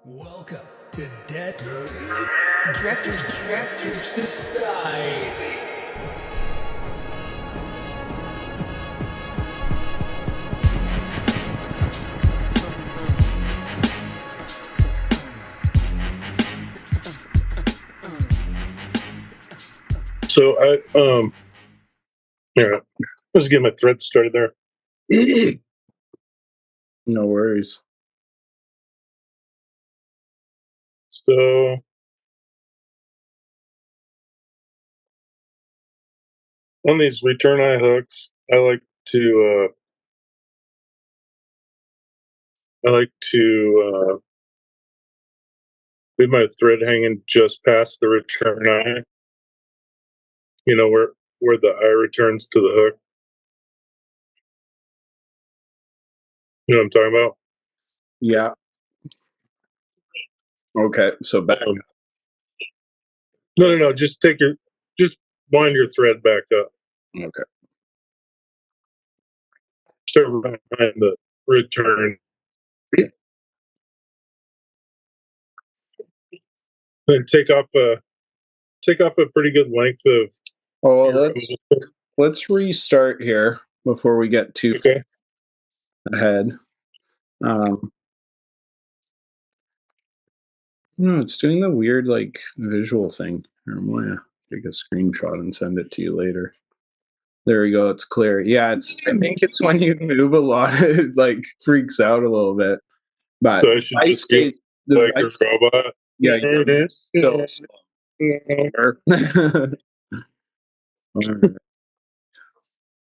Welcome to Dead Drifters Society. So let's get my thread started there. No worries. So on these return eye hooks, I like to leave my thread hanging just past the return eye. You know where the eye returns to the hook. You know what I'm talking about? Yeah. Okay. So back. No. Just wind your thread back up. Okay. Start behind the return. Then take off a pretty good length of. Well, let's restart here before we get too Okay. ahead. No, it's doing the weird visual thing. I'm gonna take a screenshot and send it to you later. There we go. It's clear. Yeah, I think it's when you move a lot, it freaks out a little bit. But So I should just get like a robot. Yeah, so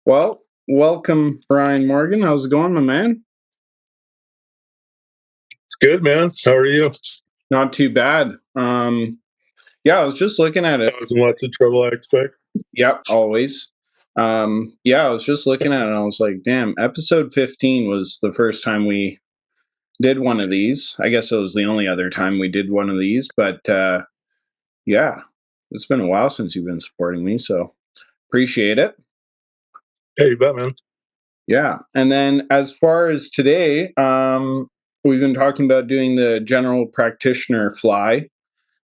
Well, welcome, Brian Morgan. How's it going, my man? It's good, man. How are you? Not too bad. Yeah, I was just looking at it. Causing lots of trouble, I expect. Yep, always. Yeah, I was just looking at it and I was like, damn, episode 15 was the first time we did one of these. I guess it was the only other time we did one of these, but yeah, it's been a while since you've been supporting me, so appreciate it. Hey, you bet, man. Yeah, and then as far as today, we've been talking about doing the General Practitioner fly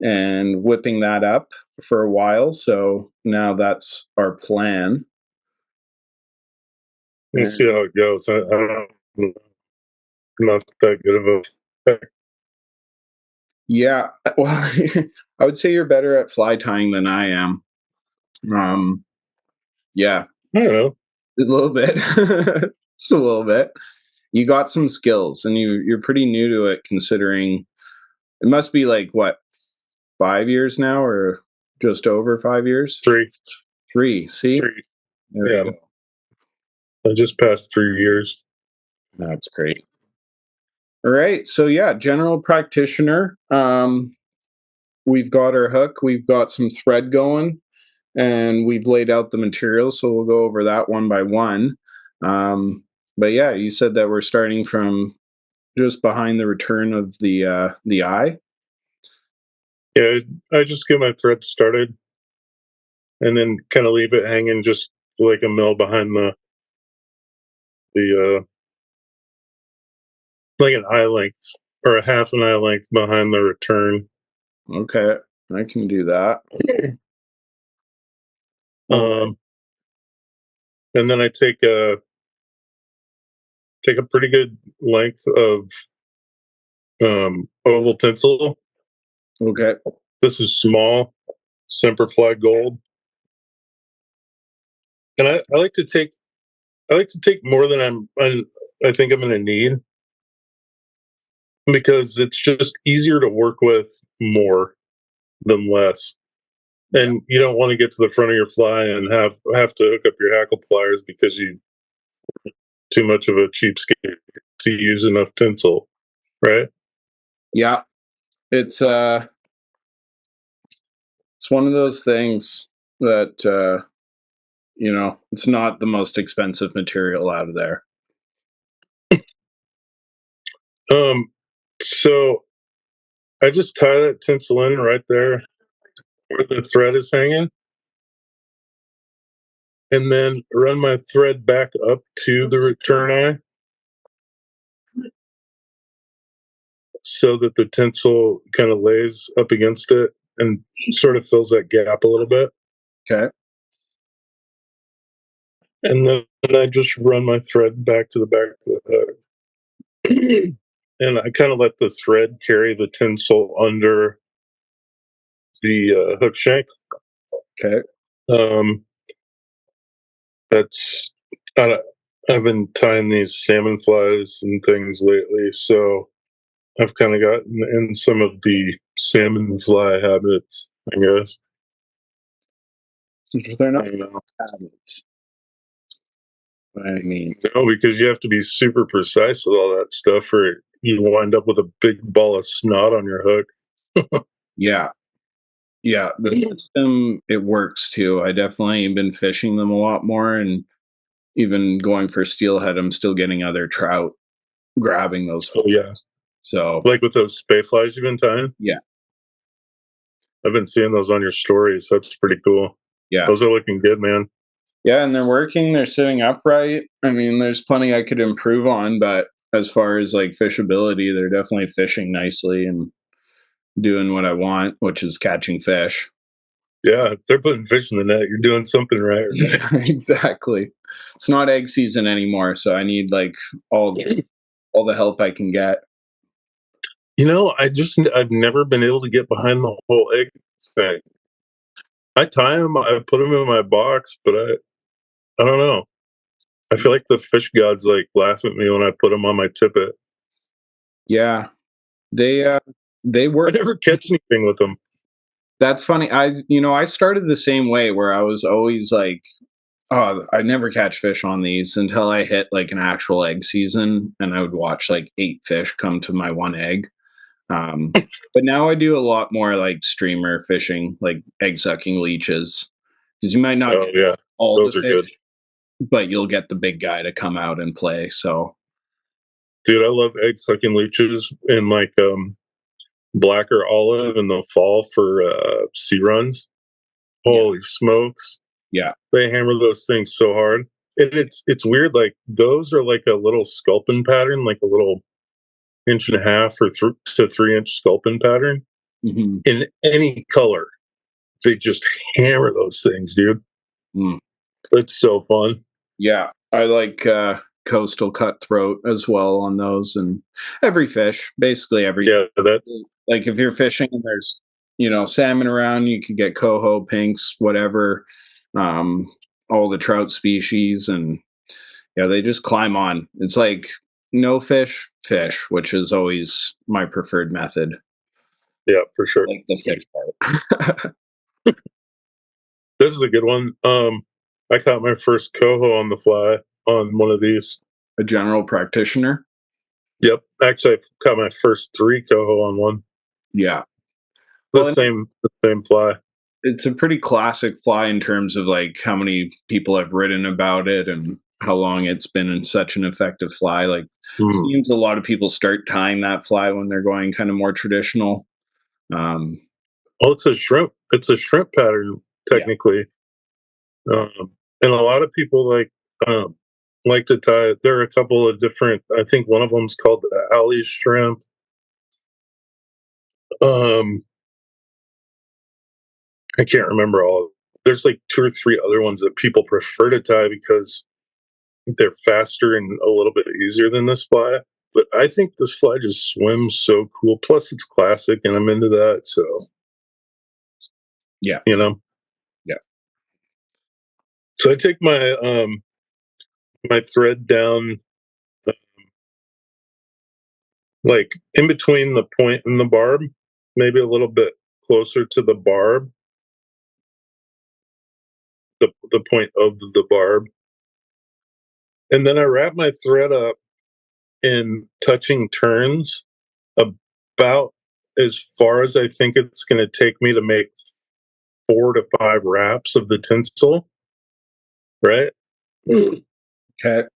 and whipping that up for a while. So now that's our plan. We'll see how it goes. I don't know. I'm not that good of a. Yeah, well, I would say you're better at fly tying than I am. Yeah, I don't know. a little bit, just a little bit. You got some skills, and you're pretty new to it, considering it must be what, 5 years now, or just over 5 years? 3. See? 3. There Yeah. I just passed 3 years. That's great. All right. So yeah, General Practitioner. We've got our hook. We've got some thread going, and we've laid out the material. So we'll go over that one by one. But yeah, you said that we're starting from just behind the return of the eye. Yeah, I just get my thread started, and then kind of leave it hanging just like a mil behind the like an eye length or a half an eye length behind the return. Okay, I can do that. And then I take a pretty good length of oval tinsel. Okay. This is small, Semperfly gold, and I like to take more than I think I'm going to need, because it's just easier to work with more than less. And you don't want to get to the front of your fly and have to hook up your hackle pliers because you too much of a cheapskate to use enough tinsel, right? Yeah, it's one of those things that it's not the most expensive material out of there. So I just tie that tinsel in right there where the thread is hanging, and then run my thread back up to the return eye. so that the tinsel kind of lays up against it and sort of fills that gap a little bit. Okay. And then I just run my thread back to the back of the hook. And I kind of let the thread carry the tinsel under the hook shank. Okay. Um, that's I've been tying these salmon flies and things lately, so I've kind of gotten in some of the salmon fly habits, I guess. They're not I know. habits. I mean, No, because you have to be super precise with all that stuff, or you wind up with a big ball of snot on your hook. yeah. Yeah, the system, it works too. I definitely been fishing them a lot more, and even going for steelhead, I'm still getting other trout grabbing those Oh yeah, flies. So, like with those spay flies you've been tying. yeah, I've been seeing those on your stories. That's pretty cool. yeah. Those are looking good, man. Yeah, and they're working, they're sitting upright. I mean, there's plenty I could improve on, but as far as like fishability, they're definitely fishing nicely and doing what I want, which is catching fish. Yeah, if they're putting fish in the net, you're doing something right. Yeah, exactly. It's not egg season anymore, so I need like all the help I can get. You know, I've never been able to get behind the whole egg thing. I tie them, I put them in my box, but I don't know. I feel like the fish gods like laugh at me when I put them on my tippet. Yeah, they I work. never catch anything with them. That's funny. I started the same way where I was always like, oh, I never catch fish on these until I hit like an actual egg season, and I would watch like 8 fish come to my one egg. But now I do a lot more like streamer fishing, like egg sucking leeches, because you might not Oh get yeah, all the those are fish, good, but you'll get the big guy to come out and play. So dude. I love egg sucking leeches in like black or olive in the fall for sea runs. yeah, Holy smokes, yeah, they hammer those things so hard. And it's weird. Like those are like a little sculpin pattern, like a little inch and a half or to 3 inch sculpin pattern hmm, in any color. They just hammer those things, dude. mm, It's so fun. yeah. I like coastal cutthroat as well on those, and every fish, basically every, Yeah, that like if you're fishing and there's salmon around, you could get coho, pinks, whatever, um, all the trout species, and yeah, they just climb on. It's like no fish, fish, which is always my preferred method. yeah, for sure. Like the fish part. This is a good one. I caught my first coho on the fly on one of these. A general practitioner. Yep, actually, I caught my first 3 coho on one. Yeah. The Well, and same fly. it's a pretty classic fly in terms of like how many people have written about it and how long it's been in such an effective fly. Like, Mm. seems a lot of people start tying that fly when they're going kind of more traditional. Um, Oh, it's a shrimp. It's a shrimp pattern yeah, technically, and a lot of people like to tie. There are a couple of different. I think one of them's called the alley shrimp. Um, I can't remember all. There's like 2 or 3 other ones that people prefer to tie because they're faster and a little bit easier than this fly. But I think this fly just swims so cool. Plus, it's classic, and I'm into that. So yeah, you know, yeah. so I take my thread down like in between the point and the barb, maybe a little bit closer to the barb, the point of the barb, and then I wrap my thread up in touching turns about as far as I think it's going to take me to make 4 to 5 wraps of the tinsel, right? And Okay.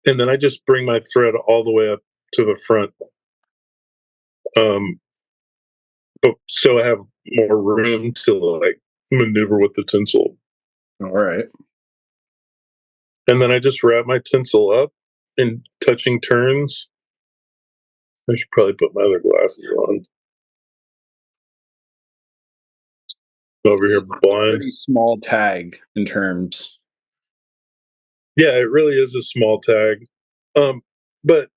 then I just bring my thread all the way up to the front, um, so I have more room to like maneuver with the tinsel. All right. And then I just wrap my tinsel up in touching turns I should probably put my other glasses on. Over here blind. Pretty small tag in terms. Yeah, it really is a small tag. But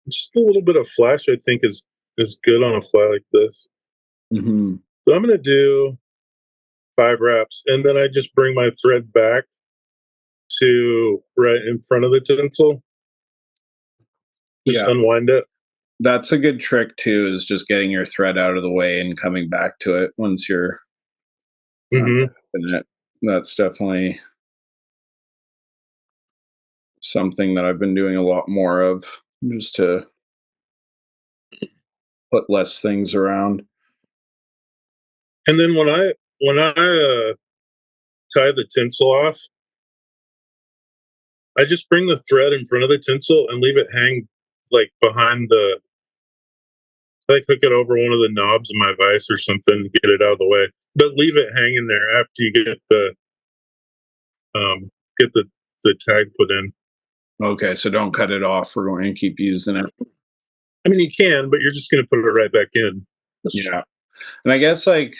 just a little bit of flash, I think, is good on a fly like this. Mm-hmm. So I'm going to do 5 wraps, and then I just bring my thread back to right in front of the tinsel. Just unwind it. That's a good trick too, is just getting your thread out of the way and coming back to it once you're in it. That's definitely something that I've been doing a lot more of, just to put less things around. And then when I tie the tinsel off, I just bring the thread in front of the tinsel and leave it hang like behind the. Like hook it over one of the knobs of my vise or something, get it out of the way, but leave it hanging there after you get the tag put in. Okay, so don't cut it off. We're going to keep using it. I mean, you can, but you're just going to put it right back in. Yeah, and I guess like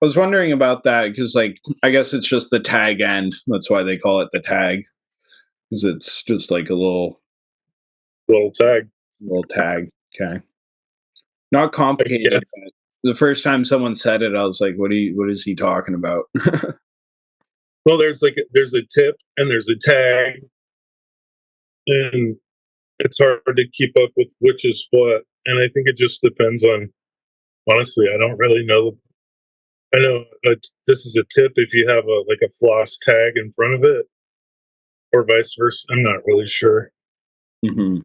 I was wondering about that because like I guess it's just the tag end. That's why they call it the tag, because it's just like a little tag. Little tag. Okay. Not complicated. But the first time someone said it, I was like, what is he talking about? Well, there's a tip and there's a tag, and it's hard to keep up with which is what. And I think it just depends on. Honestly, I don't really know. I know this is a tip if you have a floss tag in front of it, or vice versa. I'm not really sure. Mm-hmm.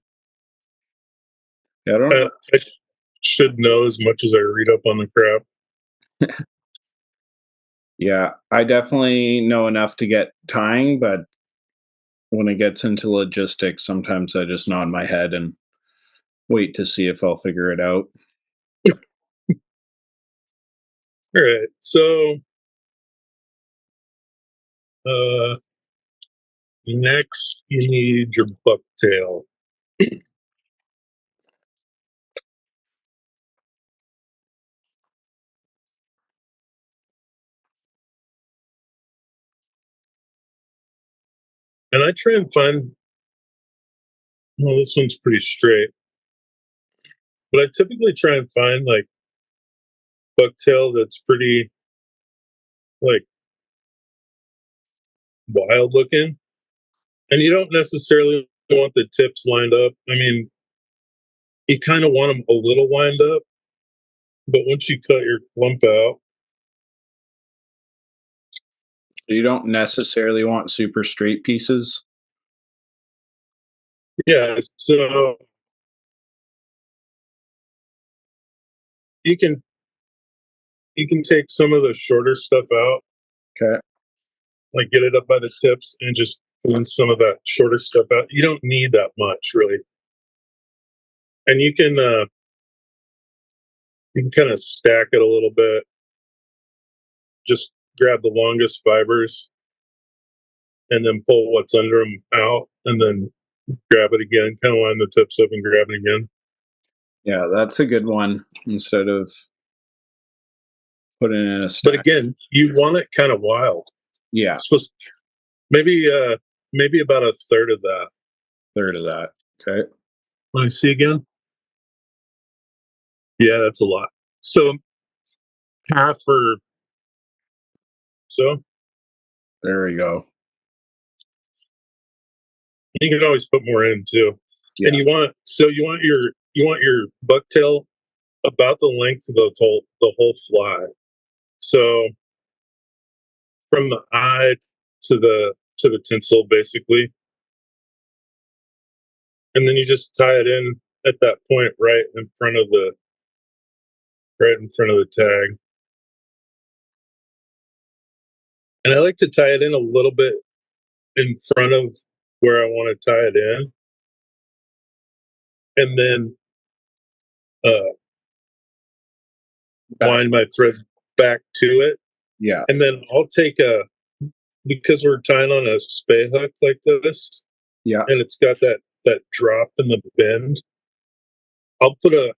Yeah, I don't know. I should know as much as I read up on the crap. Yeah, I definitely know enough to get tying, but when it gets into logistics, sometimes I just nod my head and wait to see if I'll figure it out. All right, so next you need your bucktail. And I try and find, well, this one's pretty straight, but I typically try and find like bucktail that's pretty like wild looking. And you don't necessarily want the tips lined up. I mean, you kind of want them a little lined up, but once you cut your clump out, You don't necessarily want super straight pieces. yeah, so you can take some of the shorter stuff out, Okay. like get it up by the tips and just clean some of that shorter stuff out. You don't need that much really. And you can kind of stack it a little bit. Just grab the longest fibers and then pull what's under them out and then grab it again, kind of line the tips up and grab it again. Yeah, that's a good one instead of putting in a stack. But again, you want it kind of wild. Yeah, It's supposed maybe about a third of that. third of that. Okay. Let me see again. Yeah, that's a lot. So half or so. There we go. You can always put more in too. Yeah. And you want your bucktail about the length of the whole fly. So from the eye to the tinsel basically. And then you just tie it in at that point right in front of the tag. And I like to tie it in a little bit in front of where I want to tie it in. And then wind my thread back to it. Yeah. And then I'll take because we're tying on a spay hook like this. Yeah. And it's got that drop in the bend. I'll put a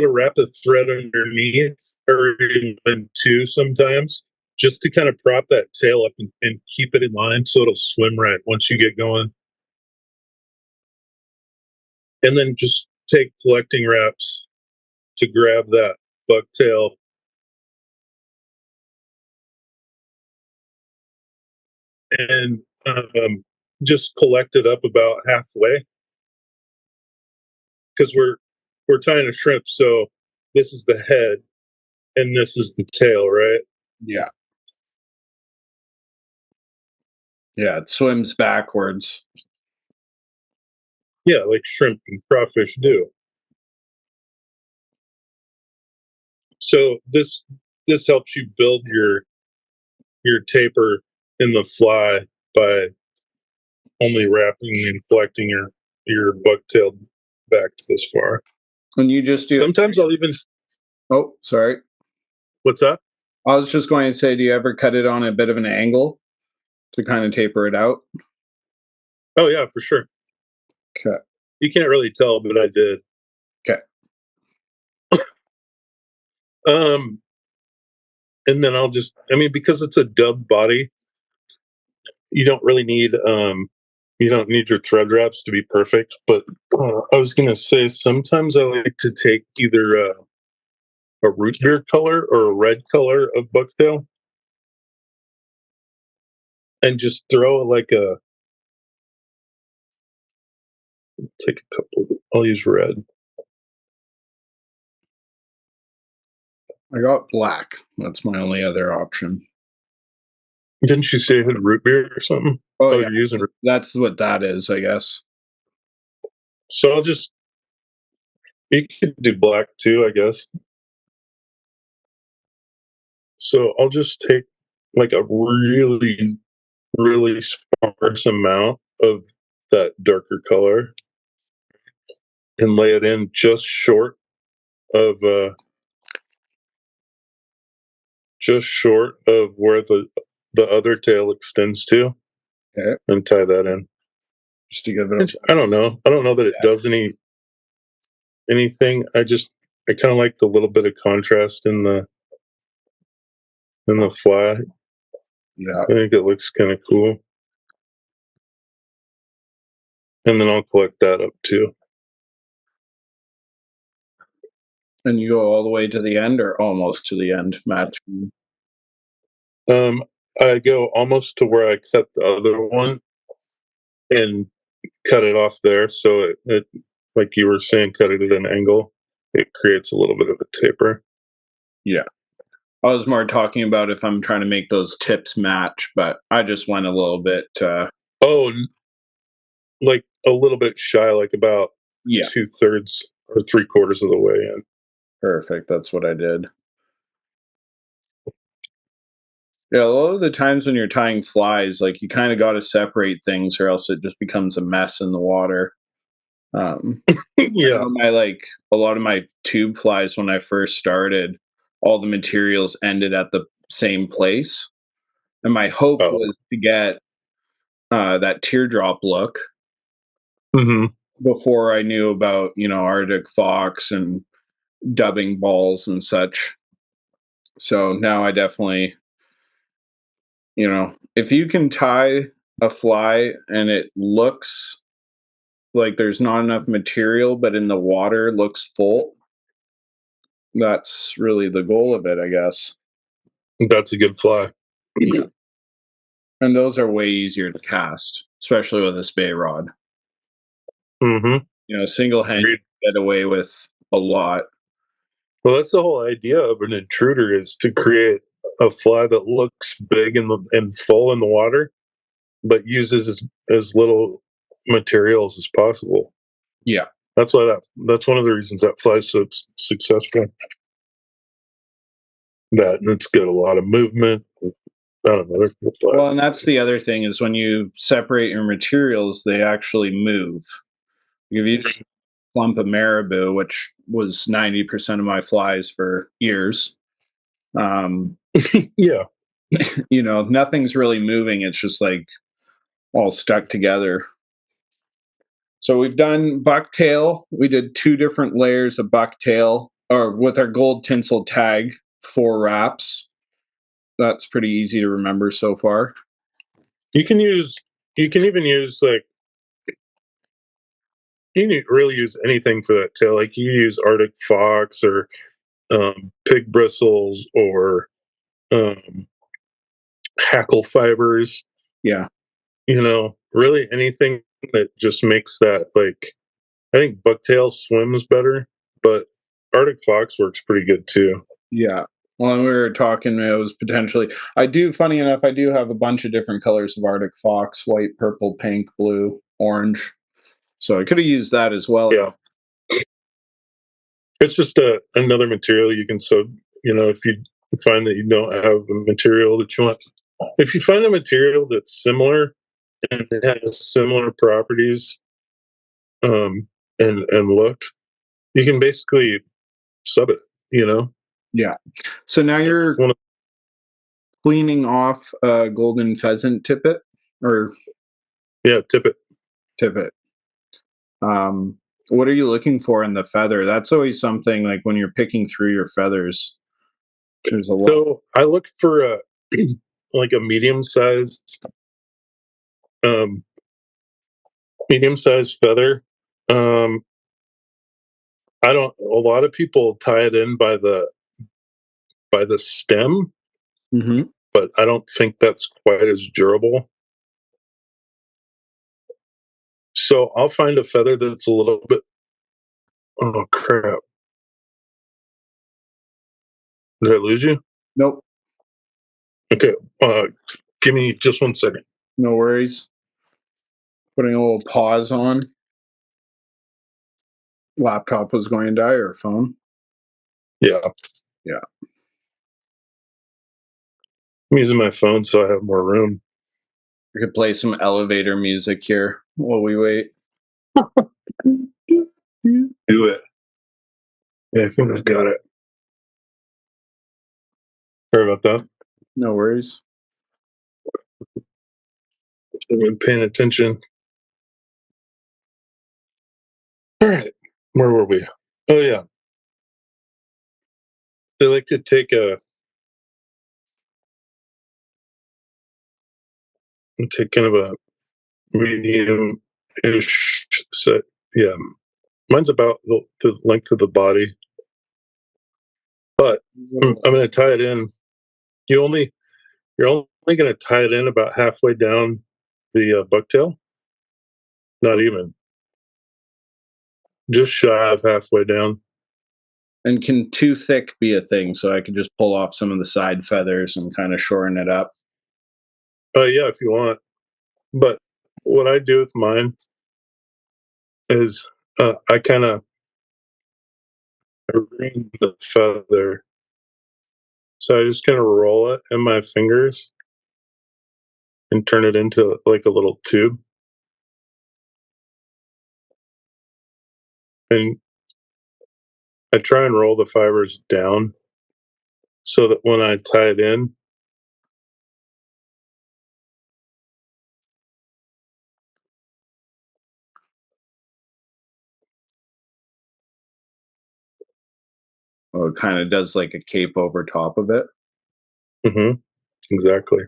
wrap of thread underneath, or even two sometimes, just to kind of prop that tail up and keep it in line so it'll swim right once you get going. And then just take collecting wraps to grab that bucktail. And just collect it up about halfway, because we're tying a shrimp, so this is the head and this is the tail, right? Yeah. Yeah, it swims backwards. Yeah, like shrimp and crawfish do. So this helps you build your taper in the fly by only wrapping and collecting your bucktail back this far. And you just do. Sometimes I'll even. Oh, sorry. What's that? I was just going to say, do you ever cut it on a bit of an angle to kind of taper it out? Oh yeah, for sure. Okay. You can't really tell, but I did. Okay. And then because it's a dub body, you don't really need your thread wraps to be perfect. But I was gonna say, sometimes I like to take either a root beer color or a red color of bucktail and just throw take a couple. I'll use red. I got black. That's my only other option. Didn't you say it had root beer or something? Oh, yeah. You're using. That's what that is, I guess. So you could do black too, I guess. So I'll just take like a really, really sparse amount of that darker color and lay it in just short of where the other tail extends to, Okay. and tie that in. Just to give it I don't know that it does anything. I kind of like the little bit of contrast in the fly. Yeah. I think it looks kind of cool. And then I'll collect that up too. And you go all the way to the end or almost to the end, matching? I go almost to where I cut the other one and cut it off there. So it like you were saying, cut it at an angle. It creates a little bit of a taper. Yeah. I was more talking about if I'm trying to make those tips match, but I just went a little bit. Like a little bit shy, like about Yeah. 2/3 or 3/4 of the way in. Perfect. That's what I did. Yeah, a lot of the times when you're tying flies, like you kind of got to separate things, or else it just becomes a mess in the water. I Yeah. know a lot of my tube flies when I first started, all the materials ended at the same place, and my hope Oh. was to get that teardrop look Mm-hmm. before I knew about Arctic fox and dubbing balls and such. So now I definitely, if you can tie a fly and it looks like there's not enough material, but in the water looks full, that's really the goal of it, I guess. That's a good fly. Yeah. And those are way easier to cast, especially with a spay rod. Mm-hmm. Single hand you get away with a lot. Well, that's the whole idea of an intruder, is to create a fly that looks big and full in the water, but uses as little materials as possible. Yeah. That's one of the reasons that fly's so successful. That, and it's got a lot of movement. I don't know. Well, and that's the other thing is when you separate your materials, they actually move. If you just clump a marabou, which was 90% of my flies for years, Yeah. nothing's really moving. It's just like all stuck together. So we've done bucktail. We did 2 different layers of bucktail, or with our gold tinsel tag, 4 wraps. That's pretty easy to remember so far. You can even use like, you can really use anything for that tail. Like you use Arctic fox or pig bristles or um, hackle fibers. Yeah. Really anything that just makes that, like, I think bucktail swims better, but Arctic fox works pretty good too. Yeah. Well, we were talking, it was potentially, funny enough, I do have a bunch of different colors of Arctic fox: white, purple, pink, blue, orange. So I could have used that as well. Yeah. It's just another material you can sew. If you find that you don't have a material that you want, if you find a material that's similar and it has similar properties, and look, you can basically sub it. Yeah. So now you're One of- cleaning off a golden pheasant tippet, or yeah, tip it. tippet. What are you looking for in the feather? That's always something, like when you're picking through your feathers. There's a lot. So I look for a like a um, medium sized feather. Um, I don't. A lot of people tie it in by the stem, Mm-hmm. but I don't think that's quite as durable. So I'll find a feather that's a little bit. Oh crap! Did I lose you? Nope. Okay. Give me just 1 second. No worries. Putting a little pause on. Laptop was going to die, or phone. Yeah. Yeah. I'm using my phone so I have more room. We could play some elevator music here while we wait. Do it. Yeah, I think I've got it. Sorry about that. No worries. I've been paying attention. All right. Where were we? Oh, yeah. I like to take kind of a medium-ish set. Yeah. Mine's about the length of the body. But I'm going to tie it in. You're only going to tie it in about halfway down the bucktail. Not even. Just shy of halfway down. And can too thick be a thing? So I could just pull off some of the side feathers and kind of shorten it up. Yeah, if you want. But what I do with mine is I kind of ring the feather. So I just kind of roll it in my fingers and turn it into like a little tube. And I try and roll the fibers down so that when I tie it in, Oh, it kind of does like a cape over top of it. mm-hmm, exactly.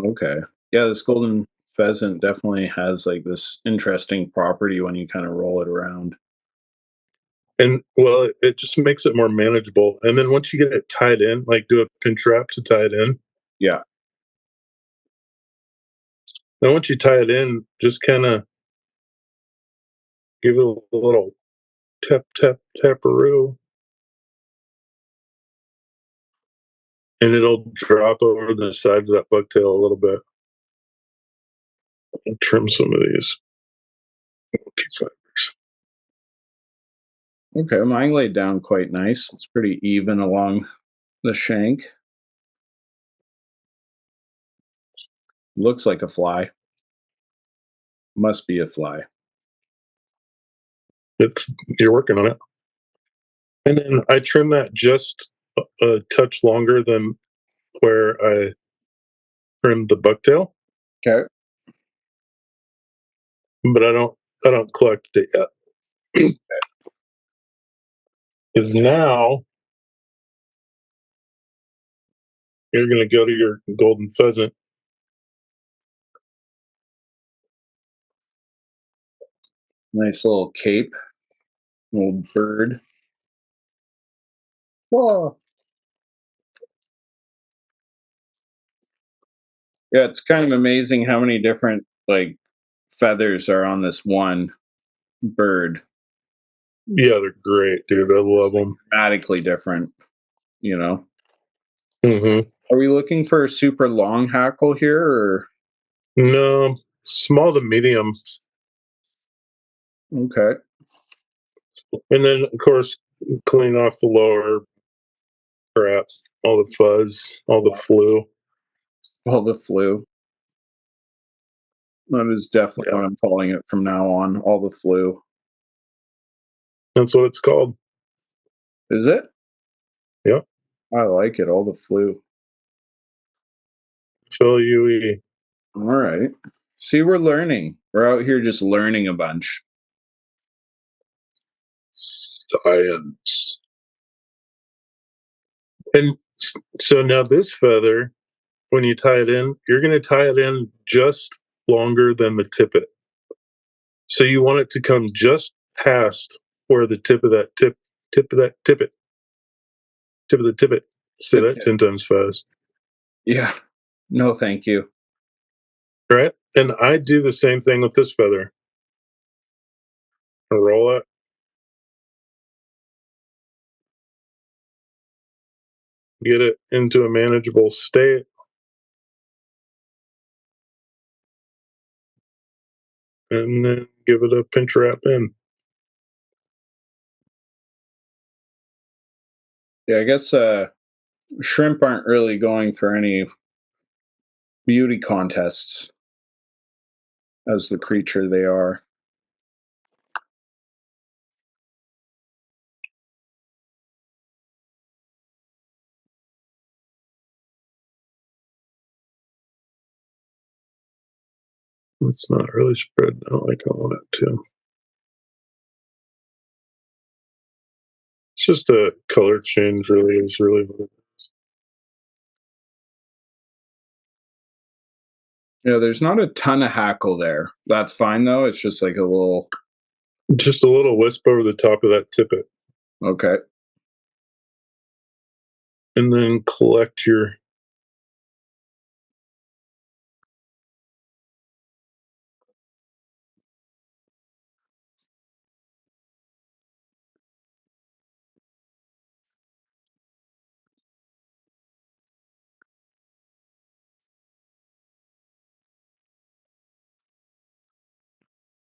Okay. Yeah, this golden pheasant definitely has like this interesting property when you kind of roll it around. And well, it just makes it more manageable. And then once you get it tied in, like do a pinch wrap to tie it in. Yeah. Then once you tie it in, just kind of give it a little tap, tap, taparoo. And it'll drop over the sides of that bucktail a little bit. I'll trim some of these. Fibers. Okay, mine laid down quite nice. It's pretty even along the shank. Looks like a fly. Must be a fly. You're working on it. And then I trim that just a touch longer than where I trimmed the bucktail, Okay. but I don't I don't collect it yet. Because now you're going to go to your golden pheasant. Nice little cape. Little bird. Whoa. Yeah, it's kind of amazing how many different like feathers are on this one bird. Yeah, they're great, dude. I love them. Dramatically different, you know. Mm-hmm. Are we looking for a super long hackle here, or No, small to medium. okay? And then, of course, clean off the lower crap, all the fuzz, all the flu. Well, the flu. That is definitely Yeah, what I'm calling it from now on. All the flu. that's what it's called. Is it? Yep. I like it. All the flu. Flu. All right. See, we're learning. We're out here just learning a bunch. Science. And so now this feather, when you tie it in, you're going to tie it in just longer than the tippet. So you want it to come just past where the tip of that tip of that tippet, tip of the tippet. Say that 10 times fast. Yeah. No, thank you. Right? And I do the same thing with this feather. I roll it. Get it into a manageable state. And then give it a pinch wrap in. Yeah, I guess shrimp aren't really going for any beauty contests as the creature they are. It's not really spread out like I want it to. It's just a color change, really, is really what it is. Yeah, there's not a ton of hackle there. That's fine though. It's just like a little. Just a little wisp over the top of that tippet. Okay. And then collect your.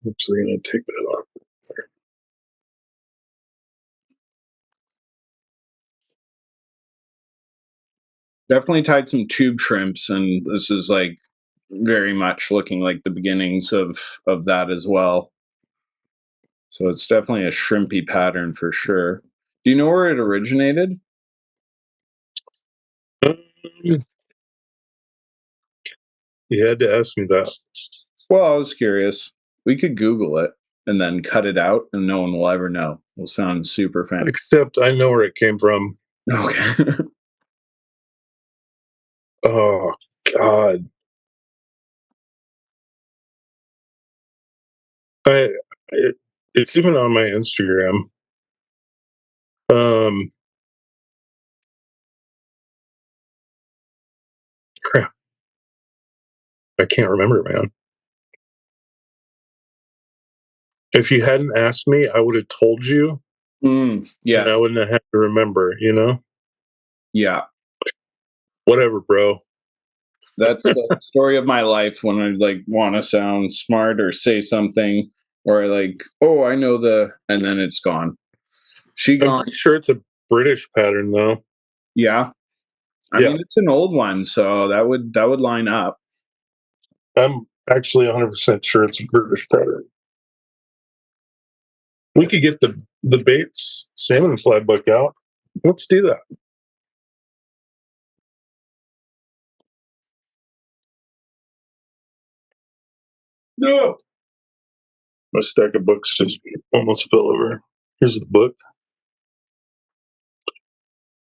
Oops, we're going to take that off. Definitely tied some tube shrimps, and this is like very much looking like the beginnings of that as well. So it's definitely a shrimpy pattern for sure. Do you know where it originated? Um, you had to ask me that. Well, I was curious. We could Google it and then cut it out, and no one will ever know. It'll sound super fancy. Except I know where it came from. Okay. Oh, God. I it's even on my Instagram. Um, Crap, I can't remember, man. If you hadn't asked me, I would have told you, Yeah. and I wouldn't have had to remember. Yeah. Whatever, bro. That's the story of my life when I like want to sound smart or say something or like, oh, I know and then it's gone. She I'm gone. pretty sure it's a British pattern, though. Yeah. I Yeah, mean, it's an old one, so that would line up. I'm actually 100% sure it's a British pattern. We could get the Bates salmon fly book out. Let's do that. No. My stack of books just almost fell over. Here's the book.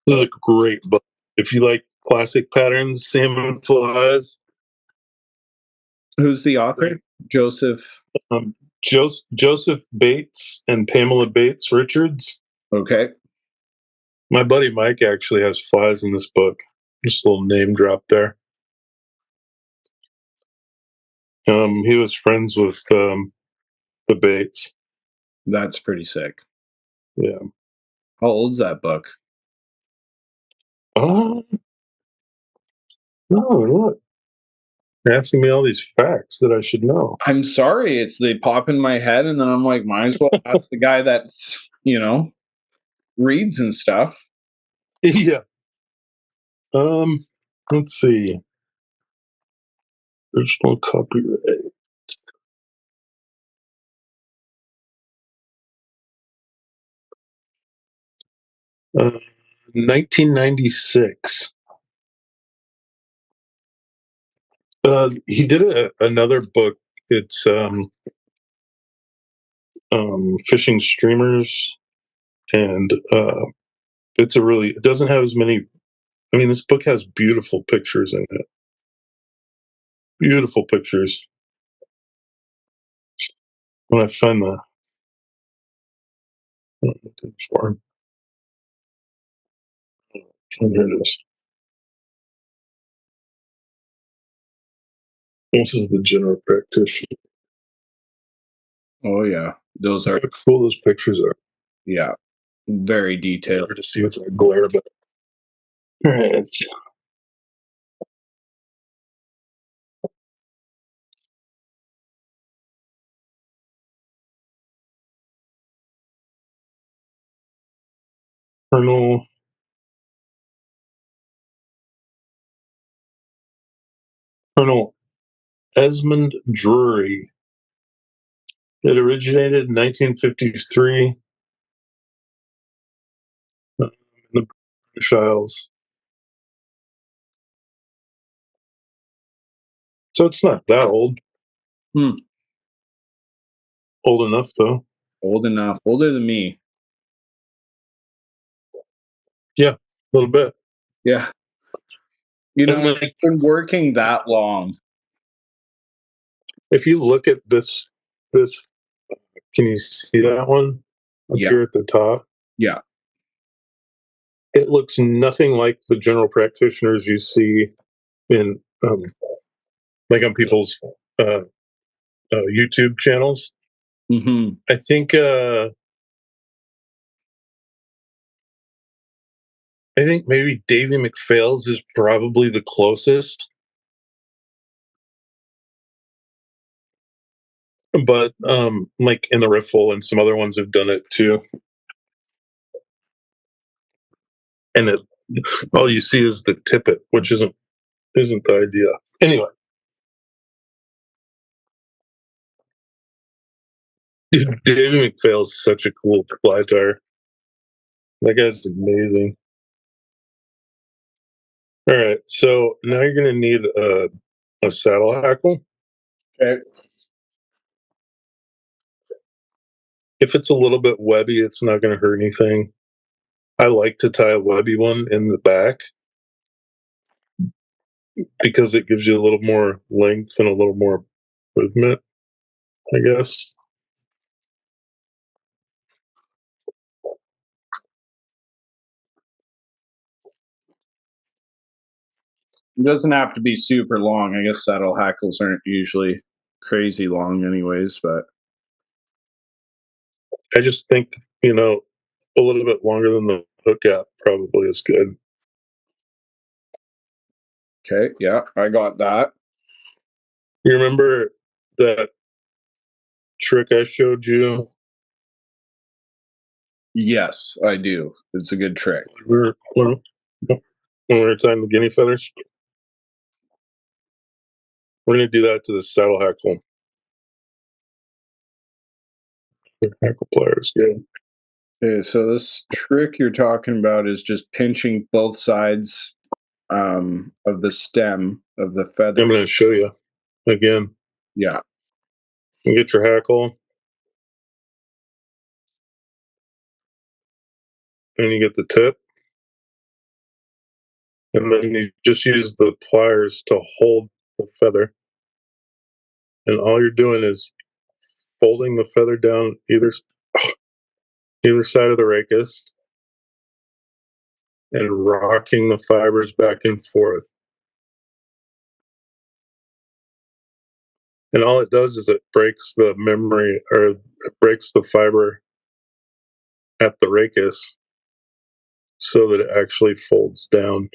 This is a great book. If you like classic patterns, salmon flies. Who's the author? Joseph. Joseph Bates and Pamela Bates Richards. Okay. My buddy Mike actually has flies in this book. Just a little name drop there. He was friends with the Bates. That's pretty sick. Yeah. How old's that book? Oh, no, look. You're asking me all these facts that I should know. I'm sorry, they pop in my head, and then I'm like, might as well ask the guy that's, reads and stuff. Yeah. Let's see. Original copyright. 1996. He did another book. It's fishing streamers, and it doesn't have as many. I mean, this book has beautiful pictures in it. Beautiful pictures. When I find form. Here it is. This is the General Practitioner. Oh yeah, those are How cool those pictures are. yeah, very detailed. Hard to see with that glare, but all right. Colonel Esmond Drury. It originated in 1953 in the British Isles. So it's not that old. Old enough, though. Old enough. Older than me. Yeah, a little bit. Yeah. I've been working that long. If you look at this, can you see that one up here at the top? Yeah. It looks nothing like the general practitioners you see in, like on people's YouTube channels. Mm-hmm. I think maybe Davy McPhail's is probably the closest. But like in the riffle and some other ones have done it too. And all you see is the tippet, which isn't the idea. Anyway. David McPhail's such a cool fly tire. That guy's amazing. All right, so now you're going to need a saddle hackle. Okay. If it's a little bit webby, it's not going to hurt anything. I like to tie a webby one in the back because it gives you a little more length and a little more movement, I guess. It doesn't have to be super long. I guess saddle hackles aren't usually crazy long anyways, but I just think, a little bit longer than the hook gap probably is good. okay, yeah, I got that. You remember that trick I showed you? Yes, I do. It's a good trick. When we were tying the guinea feathers? We're going to do that to the saddle hackle. The hackle plier is good. Okay, so this trick you're talking about is just pinching both sides of the stem of the feather. I'm going to show you again. Yeah. You get your hackle. and you get the tip, and then you just use the pliers to hold the feather, and all you're doing is folding the feather down either side of the rachis and rocking the fibers back and forth. And all it does is it breaks the memory, or it breaks the fiber at the rachis so that it actually folds down.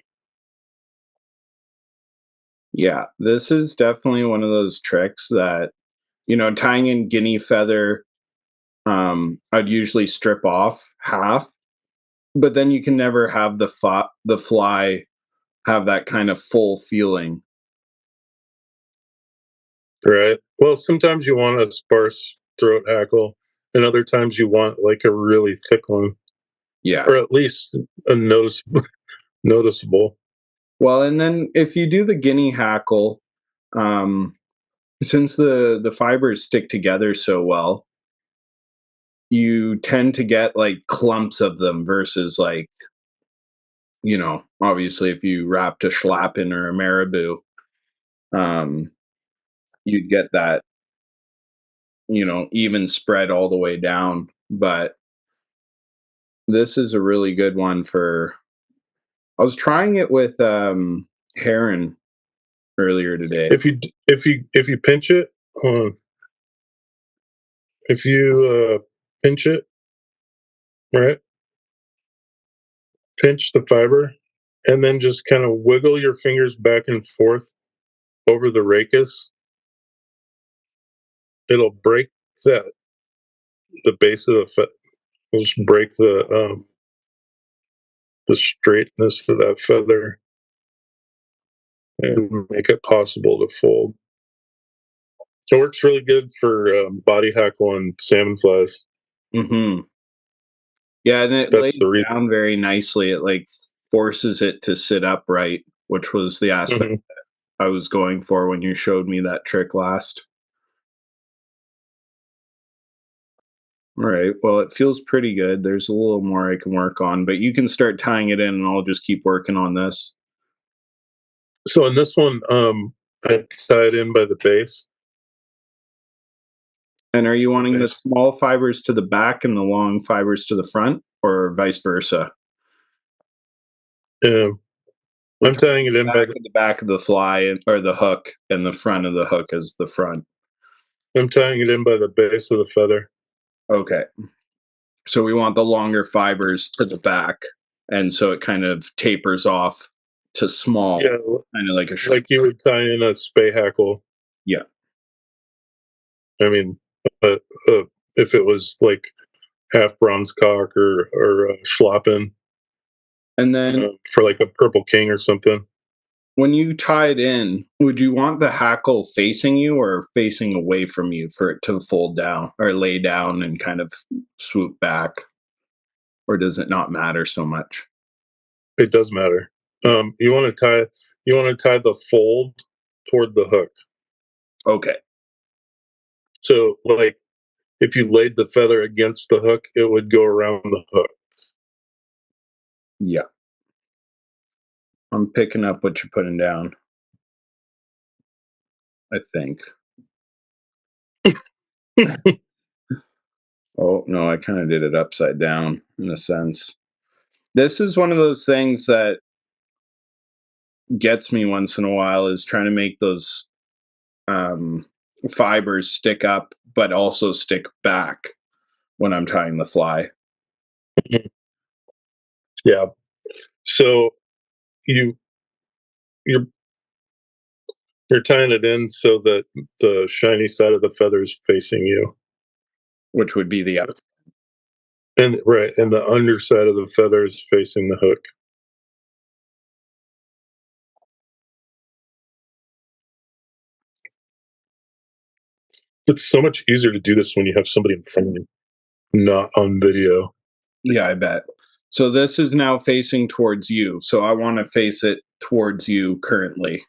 Yeah, this is definitely one of those tricks that, tying in guinea feather, I'd usually strip off half, but then you can never have the fly have that kind of full feeling. Right. Well, sometimes you want a sparse throat hackle, and other times you want like a really thick one, Yeah. or at least a noticeable. Well, and then if you do the guinea hackle, um, since the fibers stick together so well, you tend to get like clumps of them versus like, obviously if you wrapped a schlappen or a marabou, um, you'd get that, even spread all the way down. But this is a really good one for. I was trying it with heron earlier today. If you pinch it, if you pinch it, right, pinch the fiber, and then just kind of wiggle your fingers back and forth over the rachis, it'll break the base of it'll just break the straightness of that feather and make it possible to fold. It works really good for body hackle and salmon flies. Hmm. Yeah, and it That's lays the reason. down very nicely. It like forces it to sit upright, which was the aspect Mhm. I was going for when you showed me that trick last. All right. Well, it feels pretty good. There's a little more I can work on, but you can start tying it in and I'll just keep working on this. So in this one, I tie it in by the base. And are you wanting the Base. small fibers to the back and the long fibers to the front or vice versa? Um, We're I'm talking tying it in by the back of the fly or the hook and the front of the hook is the front. I'm tying it in by the base of the feather. Okay. So we want the longer fibers to the back. And so it kind of tapers off to small, Yeah, kind of like a like you would tie in a spay hackle. yeah. I mean, uh, uh, if it was like half bronze cock or schlappen And then for like a purple king or something. when you tie it in, would you want the hackle facing you or facing away from you for it to fold down or lay down and kind of swoop back? Or does it not matter so much? It does matter. You want to tie the fold toward the hook. Okay. So like if you laid the feather against the hook, it would go around the hook. Yeah. I'm picking up what you're putting down, I think. Oh, no, I kind of did it upside down in a sense. This is one of those things that gets me once in a while is trying to make those um, fibers stick up, but also stick back when I'm tying the fly. Yeah. So you you're you're tying it in so that the shiny side of the feather is facing you, Which would be the up. and right, and the underside of the feather is facing the hook. It's so much easier to do this when you have somebody in front of you, not on video. Yeah, I bet. So this is now facing towards you. So I want to face it towards you currently.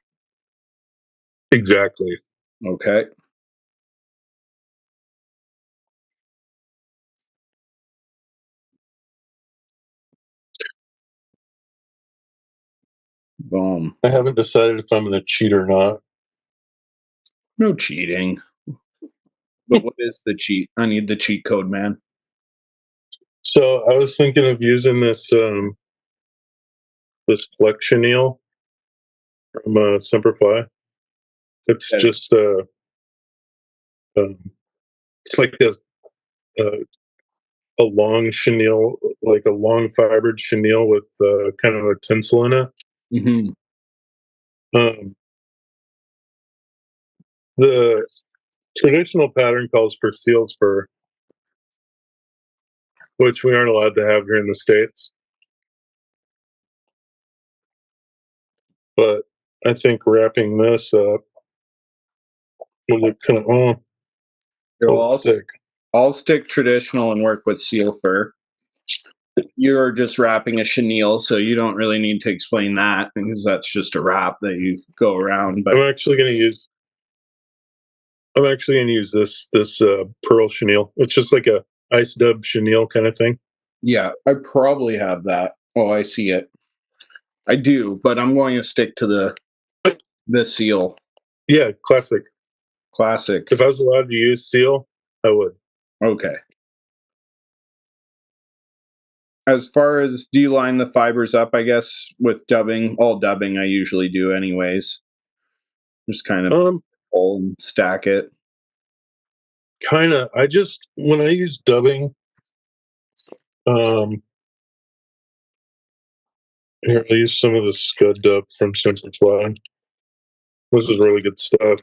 Exactly. Okay. Boom. I haven't decided if I'm going to cheat or not. No cheating. But what is the cheat? I need the cheat code, man. So I was thinking of using this flex chenille from Semperfly. It's Okay. just it's like a long chenille, like a long fibered chenille with kind of a tinsel in it. Mm-hmm. Um, the traditional pattern calls for seal's fur, which we aren't allowed to have here in the States. But I think wrapping this up will look kind of, oh, Well, so thick. I'll stick traditional and work with seal fur. You're just wrapping a chenille, so you don't really need to explain that because that's just a wrap that you go around. But I'm actually going to use this pearl chenille. It's just like a ice dub chenille kind of thing. yeah, I probably have that. Oh, I see it. I do, but I'm going to stick to the seal Yeah, classic. classic. If I was allowed to use seal, I would. Okay. As far as, do you line the fibers up? I guess with dubbing, all dubbing I usually do, anyways. Just kind of pull and stack it. Kind of. When I use dubbing, here I'll use some of the Scud dub from Simplify. This is really good stuff.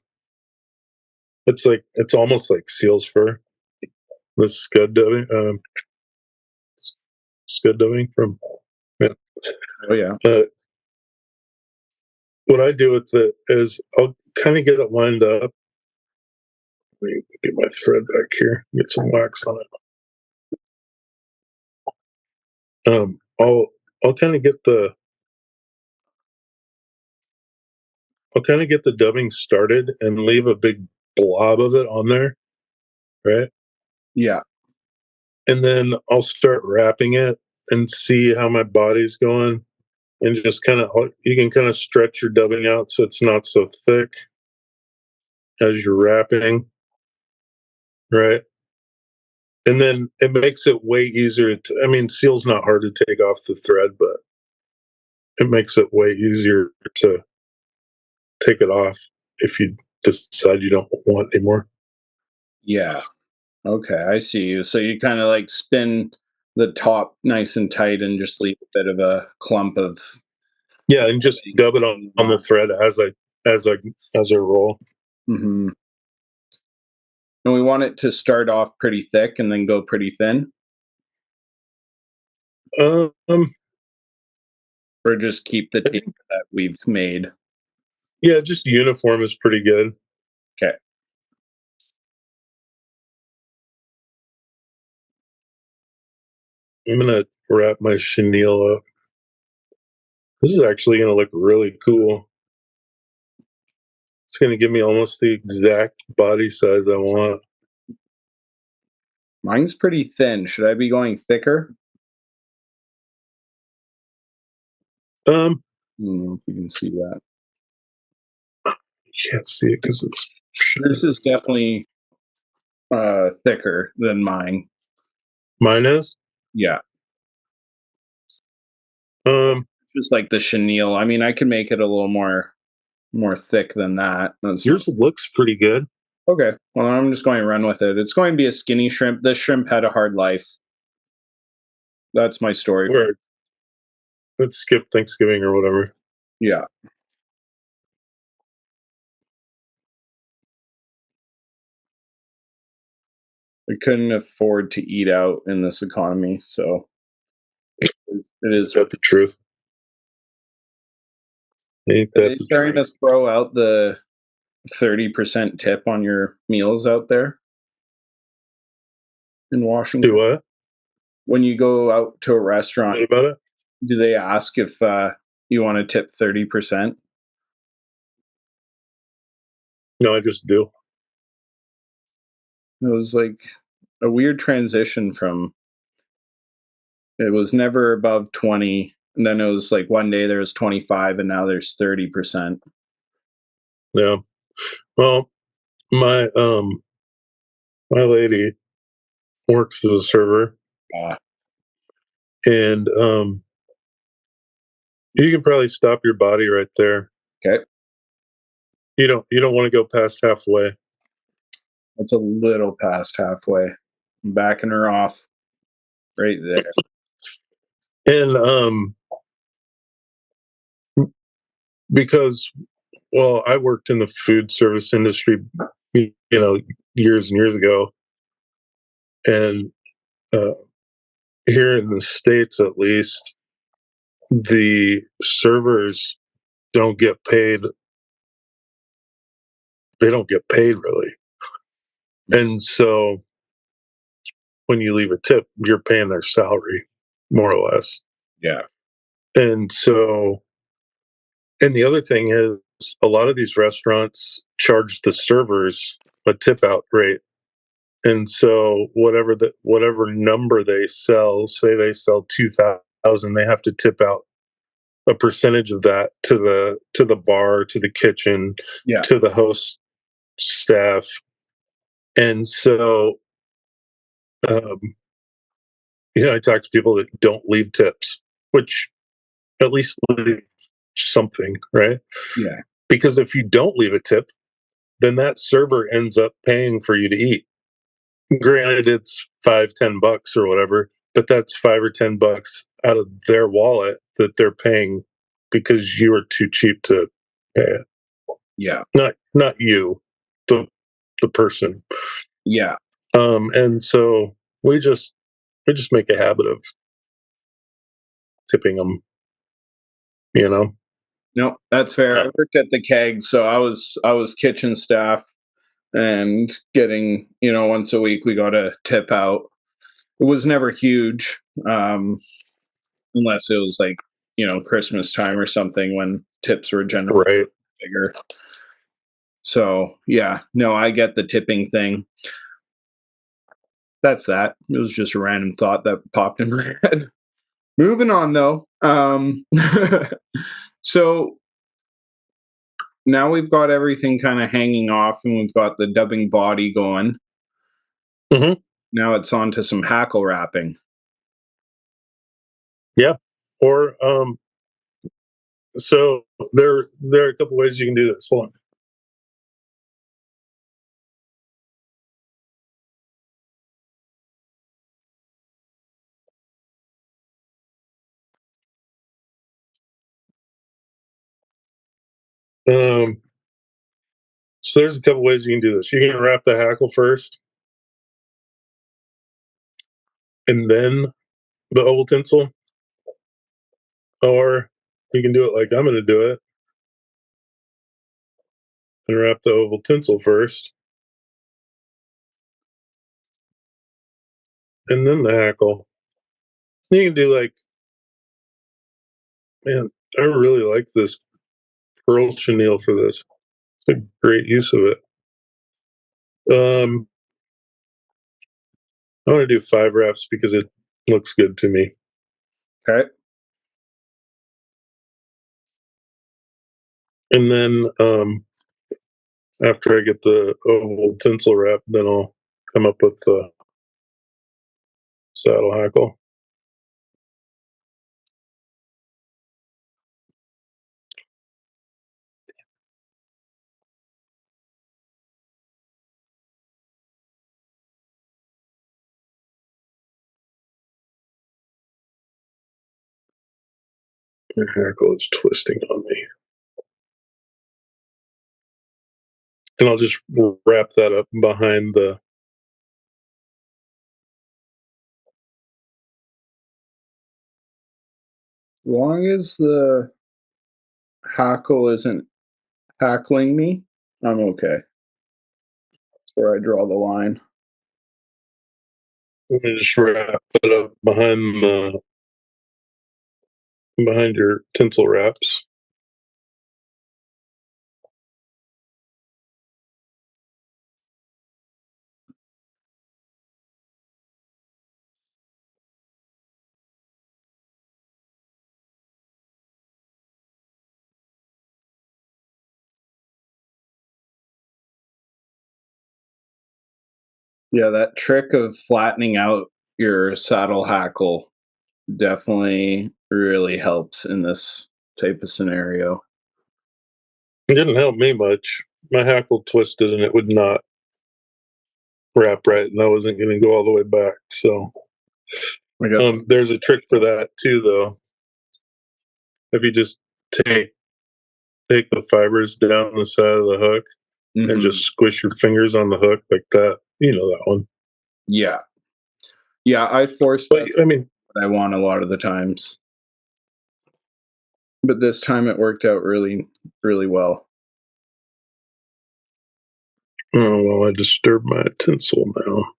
It's almost like seal's fur. This Scud dubbing, Scud dubbing from. Yeah. Oh yeah. What I do with it is I'll kind of get it lined up. Let me get my thread back here. Get some wax on it. I'll kind of get the dubbing started and leave a big blob of it on there, right? Yeah. And then I'll start wrapping it and see how my body's going, and just you can kind of stretch your dubbing out so it's not so thick as you're wrapping, right? And then it makes it way easier. I mean, seal's not hard to take off the thread, but it makes it way easier to take it off if you decide you don't want anymore. Yeah. Okay, I see you. So you kind of like spin the top nice and tight and just leave a bit of a clump of. Yeah, and just dub it on the thread as I roll. Mm-hmm. And we want it to start off pretty thick and then go pretty thin, Um, or just keep the tape that we've made. yeah, just uniform is pretty good. Okay. I'm gonna wrap my chenille up. This is actually gonna look really cool. It's gonna give me almost the exact body size I want. Mine's pretty thin. Should I be going thicker? I don't know if you can see that. You can't see it because it's. This is definitely thicker than mine. Mine is. Yeah. Um, Just like the chenille. I mean, I can make it a little more thick than that. yours looks pretty good. Okay. Well, I'm just going to run with it. It's going to be a skinny shrimp. This shrimp had a hard life. That's my story. Or let's skip Thanksgiving or whatever. Yeah. I couldn't afford to eat out in this economy, so it is. Is that the truth? Ain't Are that they the starting to truth? throw out the 30% tip on your meals out there in Washington? Do what? When you go out to a restaurant, What about it? do they ask if you want to tip 30%? No, I just do. It was like a weird transition from, it was never above 20 And then it was like one day there was 25 and now there's 30%. Yeah. Well, my my lady works as a server, Uh, and you can probably stop your body right there. okay. You don't want to go past halfway. That's a little past halfway. I'm backing her off right there. And because well, I worked in the food service industry, years and years ago, and uh, here in the States, at least, the servers don't get paid. They don't get paid really, and so when you leave a tip, you're paying their salary, more or less. Yeah. And so, and the other thing is, a lot of these restaurants charge the servers a tip out rate. And so whatever number they sell, say they sell 2,000, they have to tip out a percentage of that to the bar, to the kitchen, Yeah. to the host staff. And so um, I talk to people that don't leave tips, which at least leave something, right? Yeah. Because if you don't leave a tip, then that server ends up paying for you to eat. Granted, it's $5-10 or whatever, but that's $5 or $10 out of their wallet that they're paying because you are too cheap to pay it. Yeah. Not you, the person. Yeah. And so we just make a habit of tipping them. No, that's fair. I worked at the keg, so I was kitchen staff and getting, once a week we got a tip out. It was never huge, unless it was like, Christmas time or something when tips were generally Right. bigger. So yeah, no, I get the tipping thing. That's that. It was just a random thought that popped in my head. Moving on though. So now we've got everything kind of hanging off and we've got the dubbing body going. Hmm. Now it's on to some hackle wrapping. Yeah. Or so there are a couple ways you can do this. Hold on. So there's a couple ways you can do this. You can wrap the hackle first, and then the oval tinsel, or you can do it like I'm going to do it and wrap the oval tinsel first, and then the hackle. You can do like, man, I really like this pearl chenille for this. It's a great use of it. I want to do 5 wraps because it looks good to me. Okay. And then after I get the oval tinsel wrap, then I'll come up with the saddle hackle. The hackle is twisting on me. And I'll just wrap that up behind the. As long as the hackle isn't hackling me, I'm okay. That's where I draw the line. I'm gonna just wrap it up behind your tinsel wraps. Yeah, that trick of flattening out your saddle hackle definitely really helps in this type of scenario. It didn't help me much. My hackle twisted and it would not wrap right, and I wasn't going to go all the way back. So I got there's a trick for that too, though. If you just take the fibers down the side of the hook and Mhm. just squish your fingers on the hook like that, you know that one. Yeah. Yeah, I force But that I mean, what I want a lot of the times. But this time it worked out really, really well. oh well, I disturbed my tinsel now.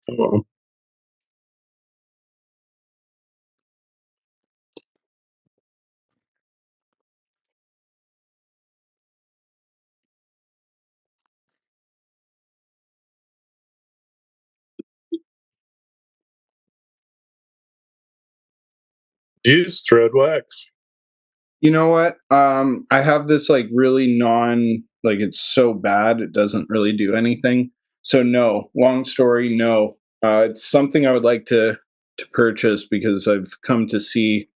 Oh, well. Use thread wax. You know what? I have this like really like it's so bad it doesn't really do anything. So no, long story, no. It's something I would like to purchase because I've come to see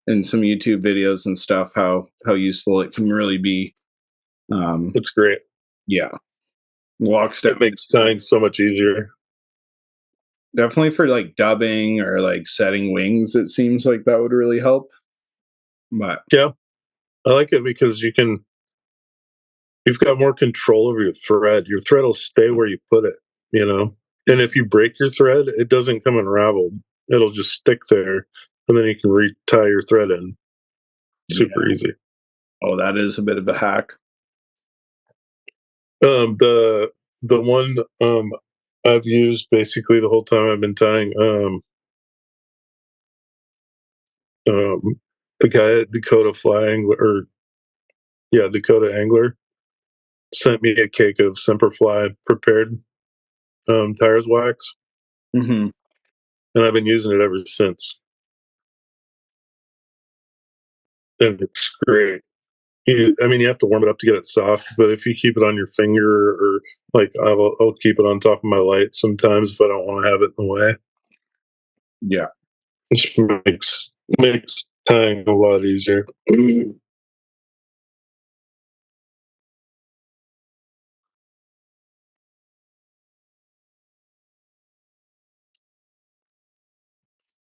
in some YouTube videos and stuff how useful it can really be. Um, It's great. yeah, walks down It makes tying so much easier. definitely for like dubbing or like setting wings. It seems like that would really help. But Yeah, I like it because you've got more control over your thread. Your thread will stay where you put it, you know. And if you break your thread, it doesn't come unraveled. It'll just stick there, and then you can retie your thread in. Super yeah, easy. oh, that is a bit of a hack. The one I've used basically the whole time I've been tying. The guy at Dakota Fly Angler, or yeah, Dakota Angler, sent me a cake of Semperfly prepared tires wax, Hmm. and I've been using it ever since. And it's great. I mean, you have to warm it up to get it soft, but if you keep it on your finger, or like I'll keep it on top of my light sometimes if I don't want to have it in the way. Yeah. It just makes tying a lot easier.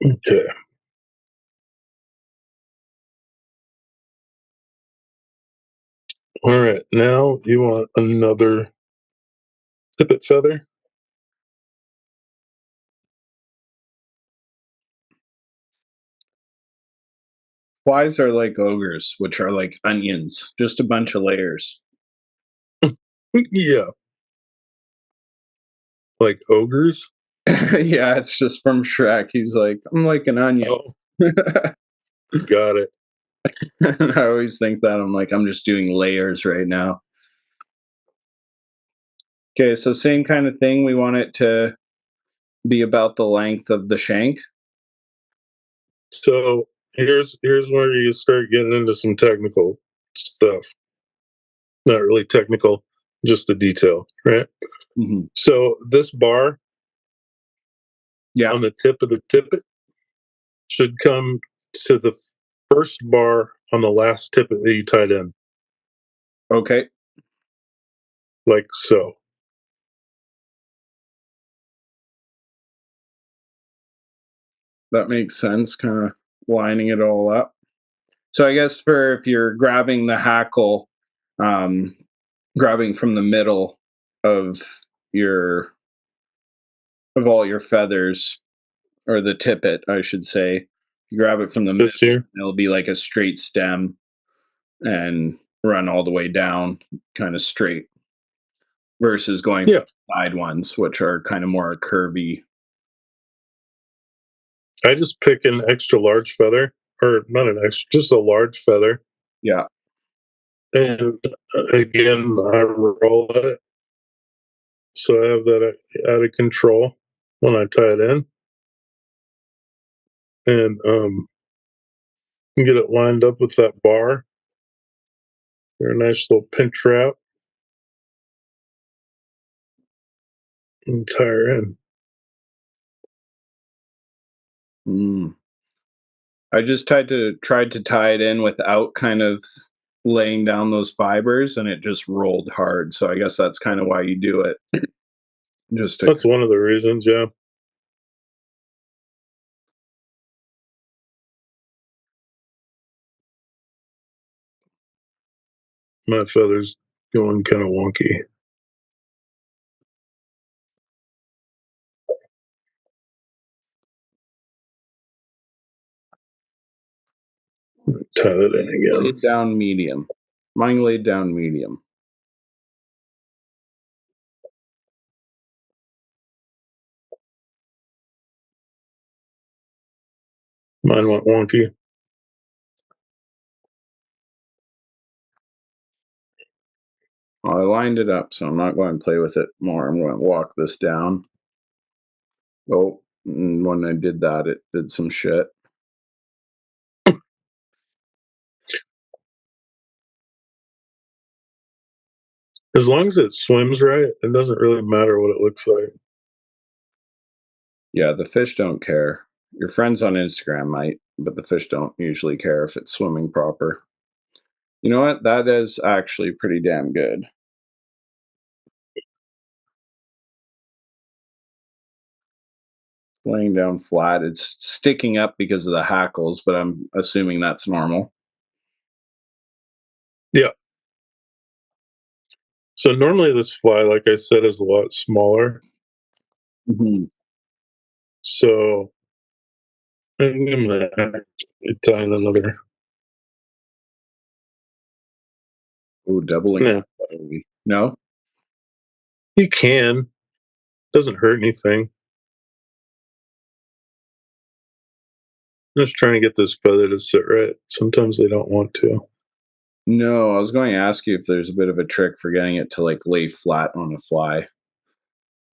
Okay. All right. Now you want another tippet feather. Flies are like ogres, which are like onions, just a bunch of layers. Yeah. Like ogres. Yeah, it's just from Shrek. He's like, I'm like an onion. Oh, got it. And I always think that I'm like, I'm just doing layers right now. Okay, so same kind of thing. We want it to be about the length of the shank. So here's where you start getting into some technical stuff. Not really technical, just the detail, right? Hmm. So this bar Yeah. on the tip of the tippet should come to the first bar on the last tippet that you tied in, Okay. like so. That makes sense. Kind of lining it all up. So I guess for if you're grabbing the hackle, um, grabbing from the middle of your of all your feathers, or the tippet, I should say. You grab it from the middle, This here, it'll be like a straight stem and run all the way down, kind of straight, versus going for yeah. the side ones, which are kind of more curvy. I just pick an extra large feather, or not an extra, just a large feather, Yeah. and again I roll it so I have that out of control when I tie it in, and get it lined up with that bar. They're a nice little pinch wrap. entire end. I just tried to tie it in without kind of laying down those fibers, and it just rolled hard. So I guess that's kind of why you do it. Just to That's one of the reasons, yeah. My feather's going kind of wonky. Tie that in again. laid down medium. Mine laid down medium. Mine went wonky. Well, I lined it up, so I'm not going to play with it more. I'm going to walk this down. Oh, and when I did that, it did some shit. As long as it swims right, it doesn't really matter what it looks like. Yeah, the fish don't care. Your friends on Instagram might, but the fish don't usually care if it's swimming proper. You know what? That is actually pretty damn good. Laying down flat. It's sticking up because of the hackles, but I'm assuming that's normal. Yeah. So normally this fly, like I said, is a lot smaller. Mm-hmm. So I'm going to tie in another. Ooh, doubling. Yeah. No? You can. Doesn't hurt anything. I'm just trying to get this feather to sit right. Sometimes they don't want to. No, I was going to ask you if there's a bit of a trick for getting it to like lay flat on a fly.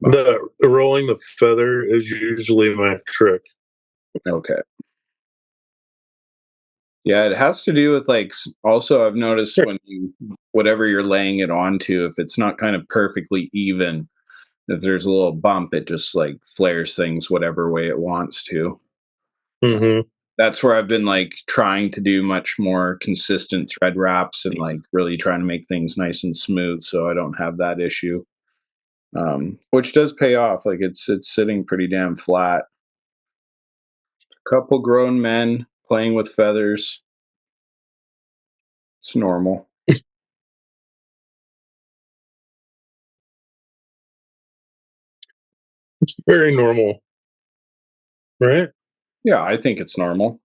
The rolling the feather is usually my trick. Okay. Yeah, it has to do with like also I've noticed when you whatever you're laying it onto, if it's not kind of perfectly even, if there's a little bump, it just like flares things whatever way it wants to. Mm-hmm. That's where I've been like trying to do much more consistent thread wraps and like really trying to make things nice and smooth so I don't have that issue. Which does pay off. Like it's sitting pretty damn flat. Couple grown men playing with feathers. It's normal. It's very normal, right? Yeah, I think it's normal.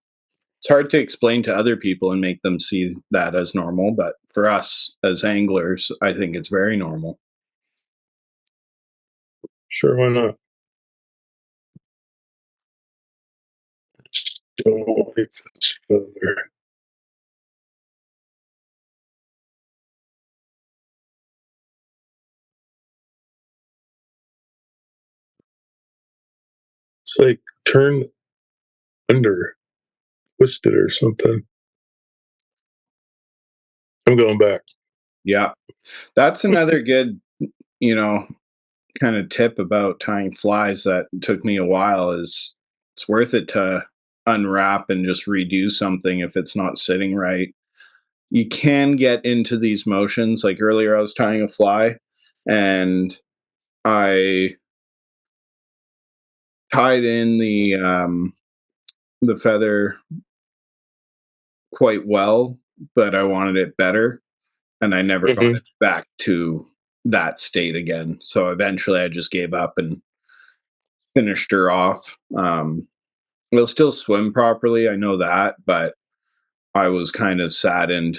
It's hard to explain to other people and make them see that as normal, but for us as anglers, I think it's very normal. Sure, why not? Just don't like this feather. It's like turned under, twisted or something. I'm going back. Yeah. That's another good, you know, kind of tip about tying flies that took me a while is it's worth it to unwrap and just redo something if it's not sitting right. You can get into these motions. Like earlier, I was tying a fly and I tied in the feather quite well, but I wanted it better, and I never got Mm-hmm. it back to that state again. So eventually, I just gave up and finished her off. We'll still swim properly, I know that, but I was kind of saddened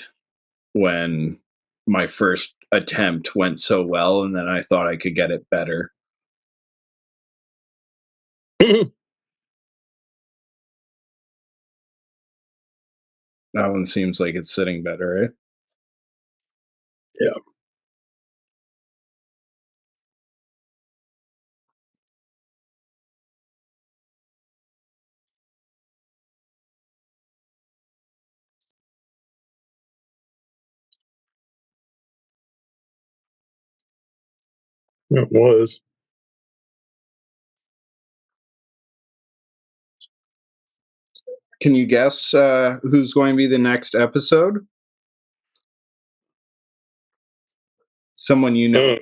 when my first attempt went so well, and then I thought I could get it better. That one seems like it's sitting better, eh? Yeah. It was. Can you guess who's going to be the next episode? Someone you know.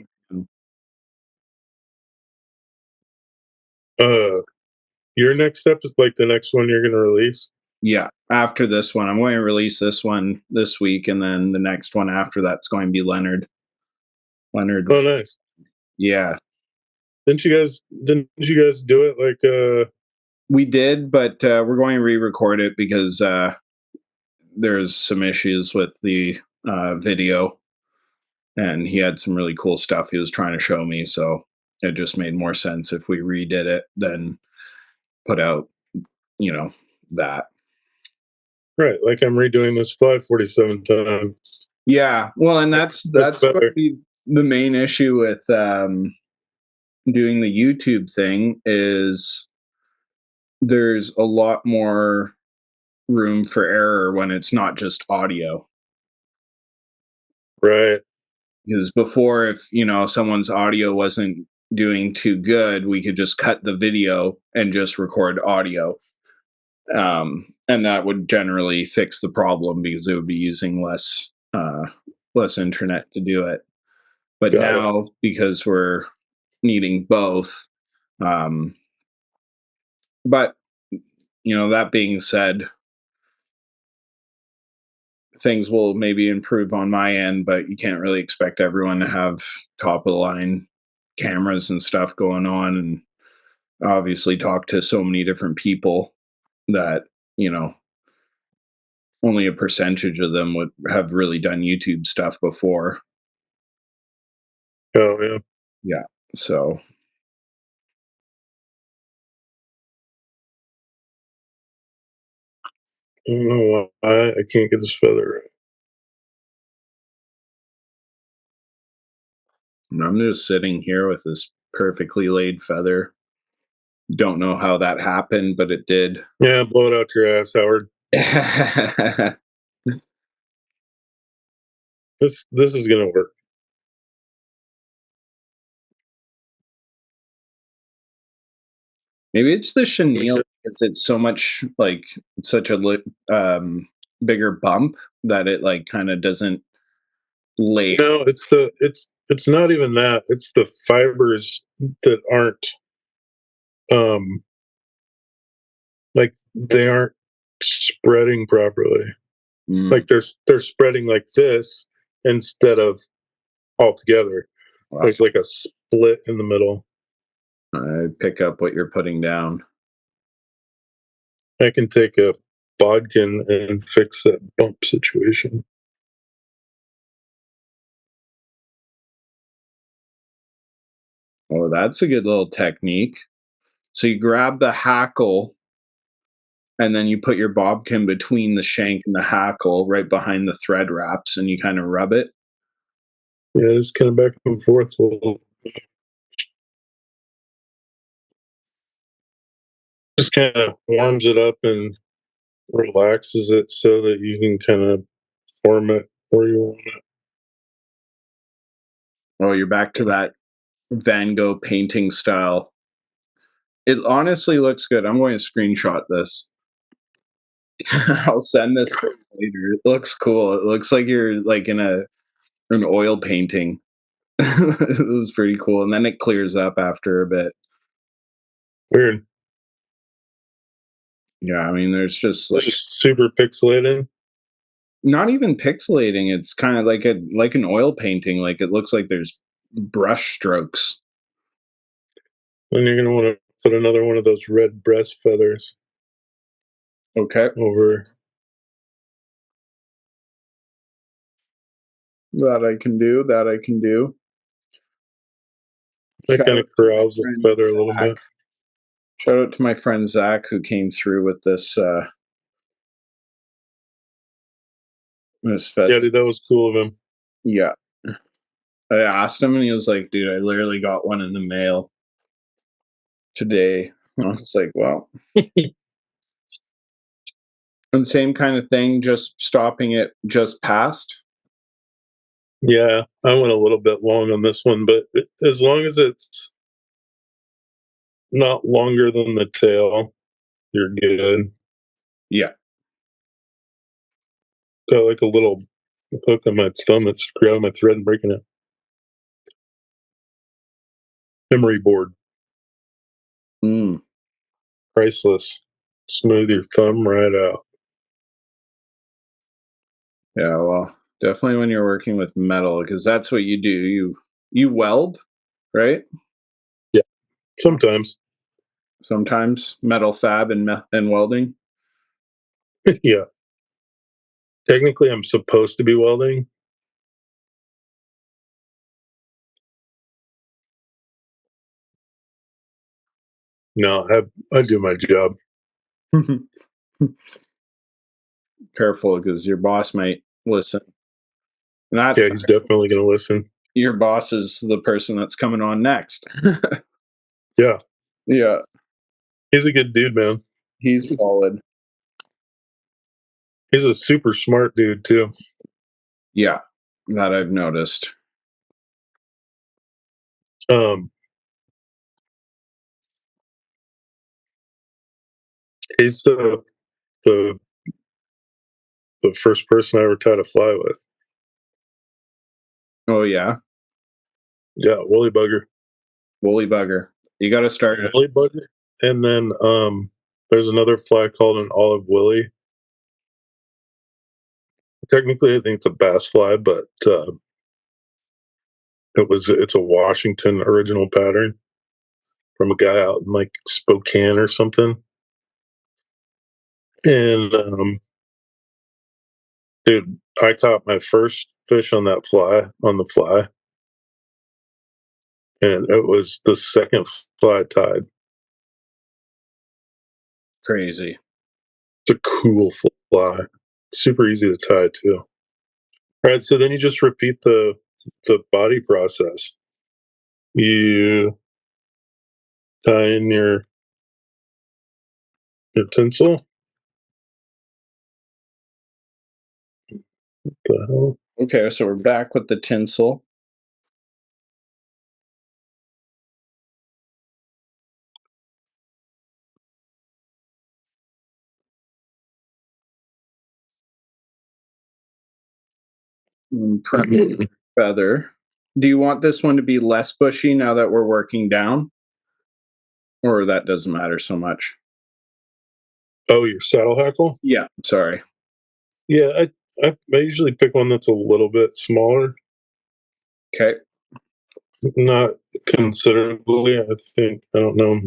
Your next step is like the next one you're going to release. Yeah, after this one, I'm going to release this one this week, and then the next one after that's going to be Leonard. Leonard. Oh, nice. Yeah, Didn't you guys do it like we did, but we're going to re-record it because there's some issues with the video, and he had some really cool stuff he was trying to show me, so it just made more sense if we redid it than put out, that. right, like I'm redoing this fly 47 times. Yeah, well, and that's going to be the main issue with doing the YouTube thing is there's a lot more room for error when it's not just audio. Right. Because before, if someone's audio wasn't doing too good, we could just cut the video and just record audio, and that would generally fix the problem because it would be using less internet to do it. But now, because we're needing both, but that being said, things will maybe improve on my end, but you can't really expect everyone to have top of the line cameras and stuff going on, and obviously talk to so many different people that only a percentage of them would have really done YouTube stuff before. Oh, yeah. Yeah. So I don't know why I can't get this feather right. I'm just sitting here with this perfectly laid feather. Don't know how that happened, but it did. Yeah, blow it out your ass, Howard. This is gonna work. Maybe it's the chenille because it's so much such a bigger bump that it kind of doesn't lay. No, it's not even that. It's the fibers that aren't they aren't spreading properly. Like they're spreading like this instead of all together. Wow. There's like a split in the middle. I pick up what you're putting down. I can take a bodkin and fix that bump situation. Oh, that's a good little technique. So you grab the hackle and then you put your bodkin between the shank and the hackle right behind the thread wraps and you kind of rub it. Yeah, just kind of back and forth a little. Just kind of warms it up and relaxes it so that you can kind of form it where you want it. Oh, you're back to that Van Gogh painting style. It honestly looks good. I'm going to screenshot this. I'll send this later. It looks cool. It looks like you're in an oil painting. It was pretty cool. And then it clears up after a bit. Weird. Yeah, I mean, there's just just super pixelated. Not even pixelating. It's kind of like an oil painting. Like it looks like there's brush strokes. And you're gonna want to put another one of those red breast feathers. Okay. Over. That I can do. That kind of corrals the feather a little bit. Shout out to my friend Zach who came through with this feather. Yeah, dude, that was cool of him. Yeah. I asked him and he was like, dude, I literally got one in the mail today. I was like, well. And same kind of thing, just stopping it just past. Yeah, I went a little bit long on this one, but as long as it's not longer than the tail, you're good. Yeah. Got like a little hook on my thumb that's grabbing my thread and breaking it. Memory board, Mm. priceless. Smooth your thumb right out. Yeah, well, definitely when you're working with metal, because that's what you do. You weld, right? Yeah, sometimes. Sometimes metal fab and welding. Yeah, technically, I'm supposed to be welding. No, I do my job. Careful, because your boss might listen. And that's Yeah, he's definitely going to listen. your boss is the person that's coming on next. Yeah, Yeah, he's a good dude, man. he's solid. He's a super smart dude too. Yeah, that I've noticed. Um, he's the the first person I ever tied a fly with. Oh yeah, Yeah, woolly bugger. woolly bugger. You got to start. Woolly bugger, and then there's another fly called an olive willy. Technically, I think it's a bass fly, but it's a Washington original pattern from a guy out in like Spokane or something. And dude, I caught my first fish on that fly on the fly, and it was the second fly tied. Crazy. It's a cool fly, super easy to tie too. All right, so then you just repeat the body process. You tie in your tinsel. What the hell? Okay, so we're back with the tinsel. Feather. Do you want this one to be less bushy now that we're working down? Or that doesn't matter so much? Oh, your saddle hackle? Yeah, sorry. Yeah, I usually pick one that's a little bit smaller, Okay. not considerably. I think I don't know.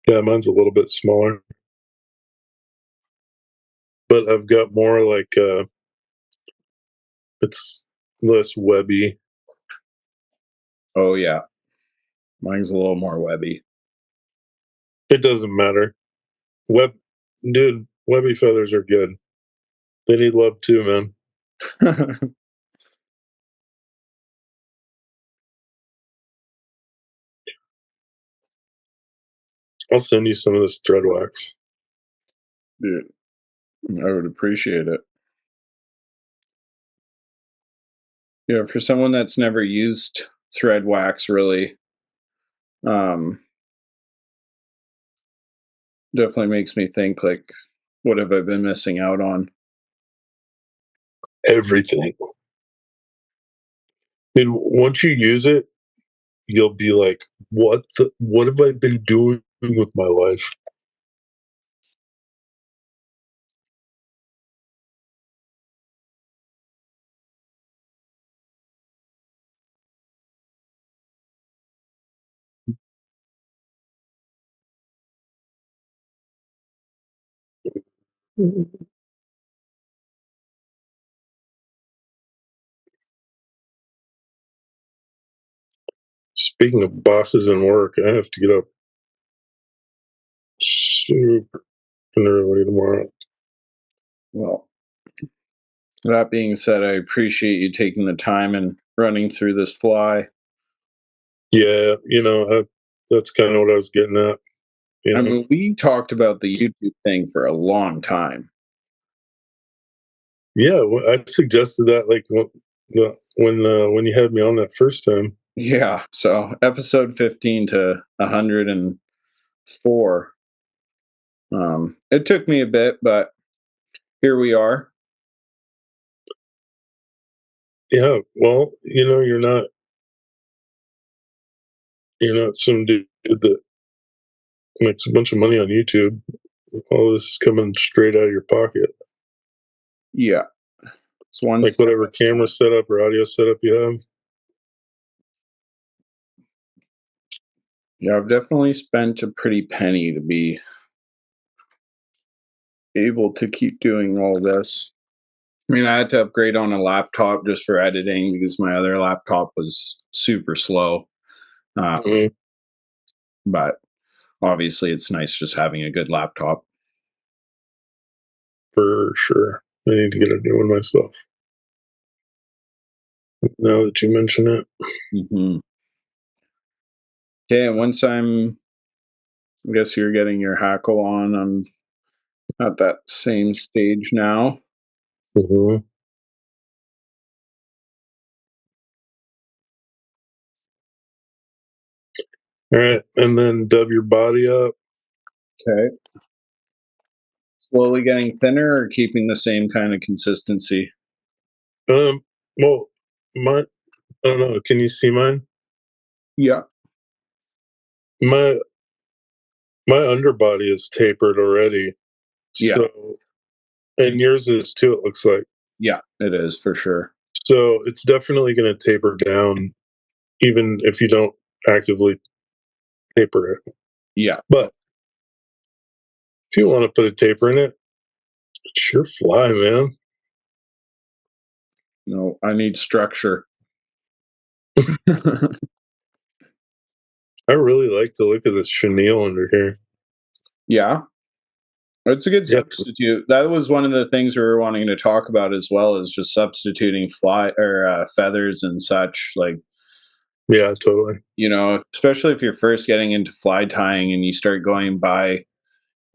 Yeah, mine's a little bit smaller, but I've got more like it's less webby. Oh, yeah. Mine's a little more webby. It doesn't matter. Web, dude, webby feathers are good. They need love too, man. I'll send you some of this thread wax. Dude, I would appreciate it. Yeah, for someone that's never used thread wax, really, um, definitely makes me think, like, what have I been missing out on? Everything, dude. Once you use it, you'll be like, What have I been doing with my life?" Speaking of bosses and work, I have to get up super early tomorrow. Well, that being said, I appreciate you taking the time and running through this fly. Yeah, that's kind of what I was getting at. I mean, we talked about the YouTube thing for a long time. Yeah, I suggested that like when you had me on that first time. Yeah, so episode 15 to 104. It took me a bit, but here we are. Yeah, well, you're not some dude that makes a bunch of money on YouTube. All this is coming straight out of your pocket. Yeah. It's one Like whatever camera setup or audio setup you have. Yeah, I've definitely spent a pretty penny to be able to keep doing all this. I mean, I had to upgrade on a laptop just for editing because my other laptop was super slow. Mhm. But obviously, it's nice just having a good laptop. For sure. I need to get a new one myself. Now that you mention it. Mm-hmm. Okay, once I guess you're getting your hackle on. I'm at that same stage now. Mhm. All right, and then dub your body up. Okay. Slowly getting thinner or keeping the same kind of consistency? Well, my I don't know. Can you see mine? Yeah. My my underbody is tapered already. Yeah. So, and yours is too. It looks like. Yeah, it is for sure. So it's definitely going to taper down, even if you don't actively taper it. Yeah. But if you want to put a taper in it, sure fly, man. No, I need structure. I really like the look of this chenille under here. Yeah. It's a good Yep. substitute. That was one of the things we were wanting to talk about as well, is just substituting fly or feathers and such. Like, Yeah, totally. especially if you're first getting into fly tying and you start going by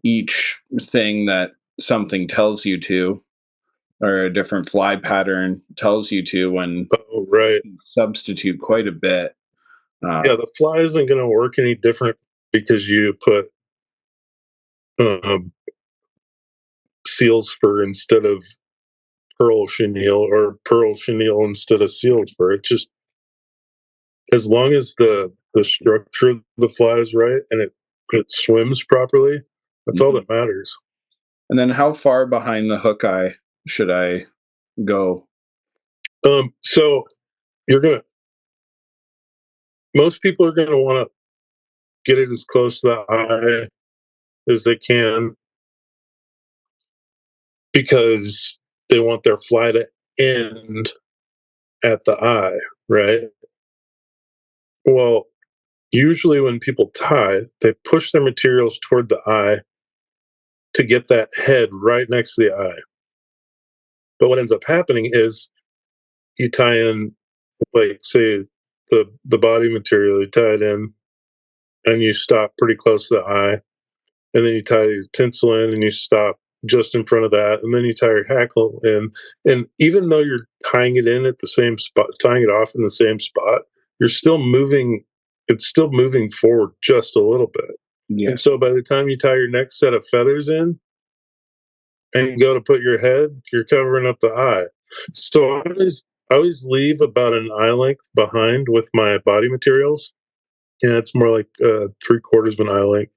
each thing that something tells you to, or a different fly pattern tells you to, when Oh, right. substitute quite a bit. Yeah, the fly isn't going to work any different because you put um, seal's fur instead of pearl chenille or pearl chenille instead of seal's fur. It's just as long as the structure of the fly is right and it swims properly, that's all that matters. And then how far behind the hook eye should I go? So you're gonna most people are gonna want to get it as close to the eye as they can because they want their fly to end at the eye, right? Well, usually when people tie, they push their materials toward the eye to get that head right next to the eye. But what ends up happening is you tie in, like, say, the body material, you tie it in and you stop pretty close to the eye. And then you tie your tinsel in and you stop just in front of that. And then you tie your hackle in. And even though you're tying it in at the same spot, tying it off in the same spot, you're still moving, it's still moving forward just a little bit. Yeah. And so by the time you tie your next set of feathers in and you go to put your head, you're covering up the eye. So I always leave about an eye length behind with my body materials. Yeah, it's more like 3/4 of an eye length.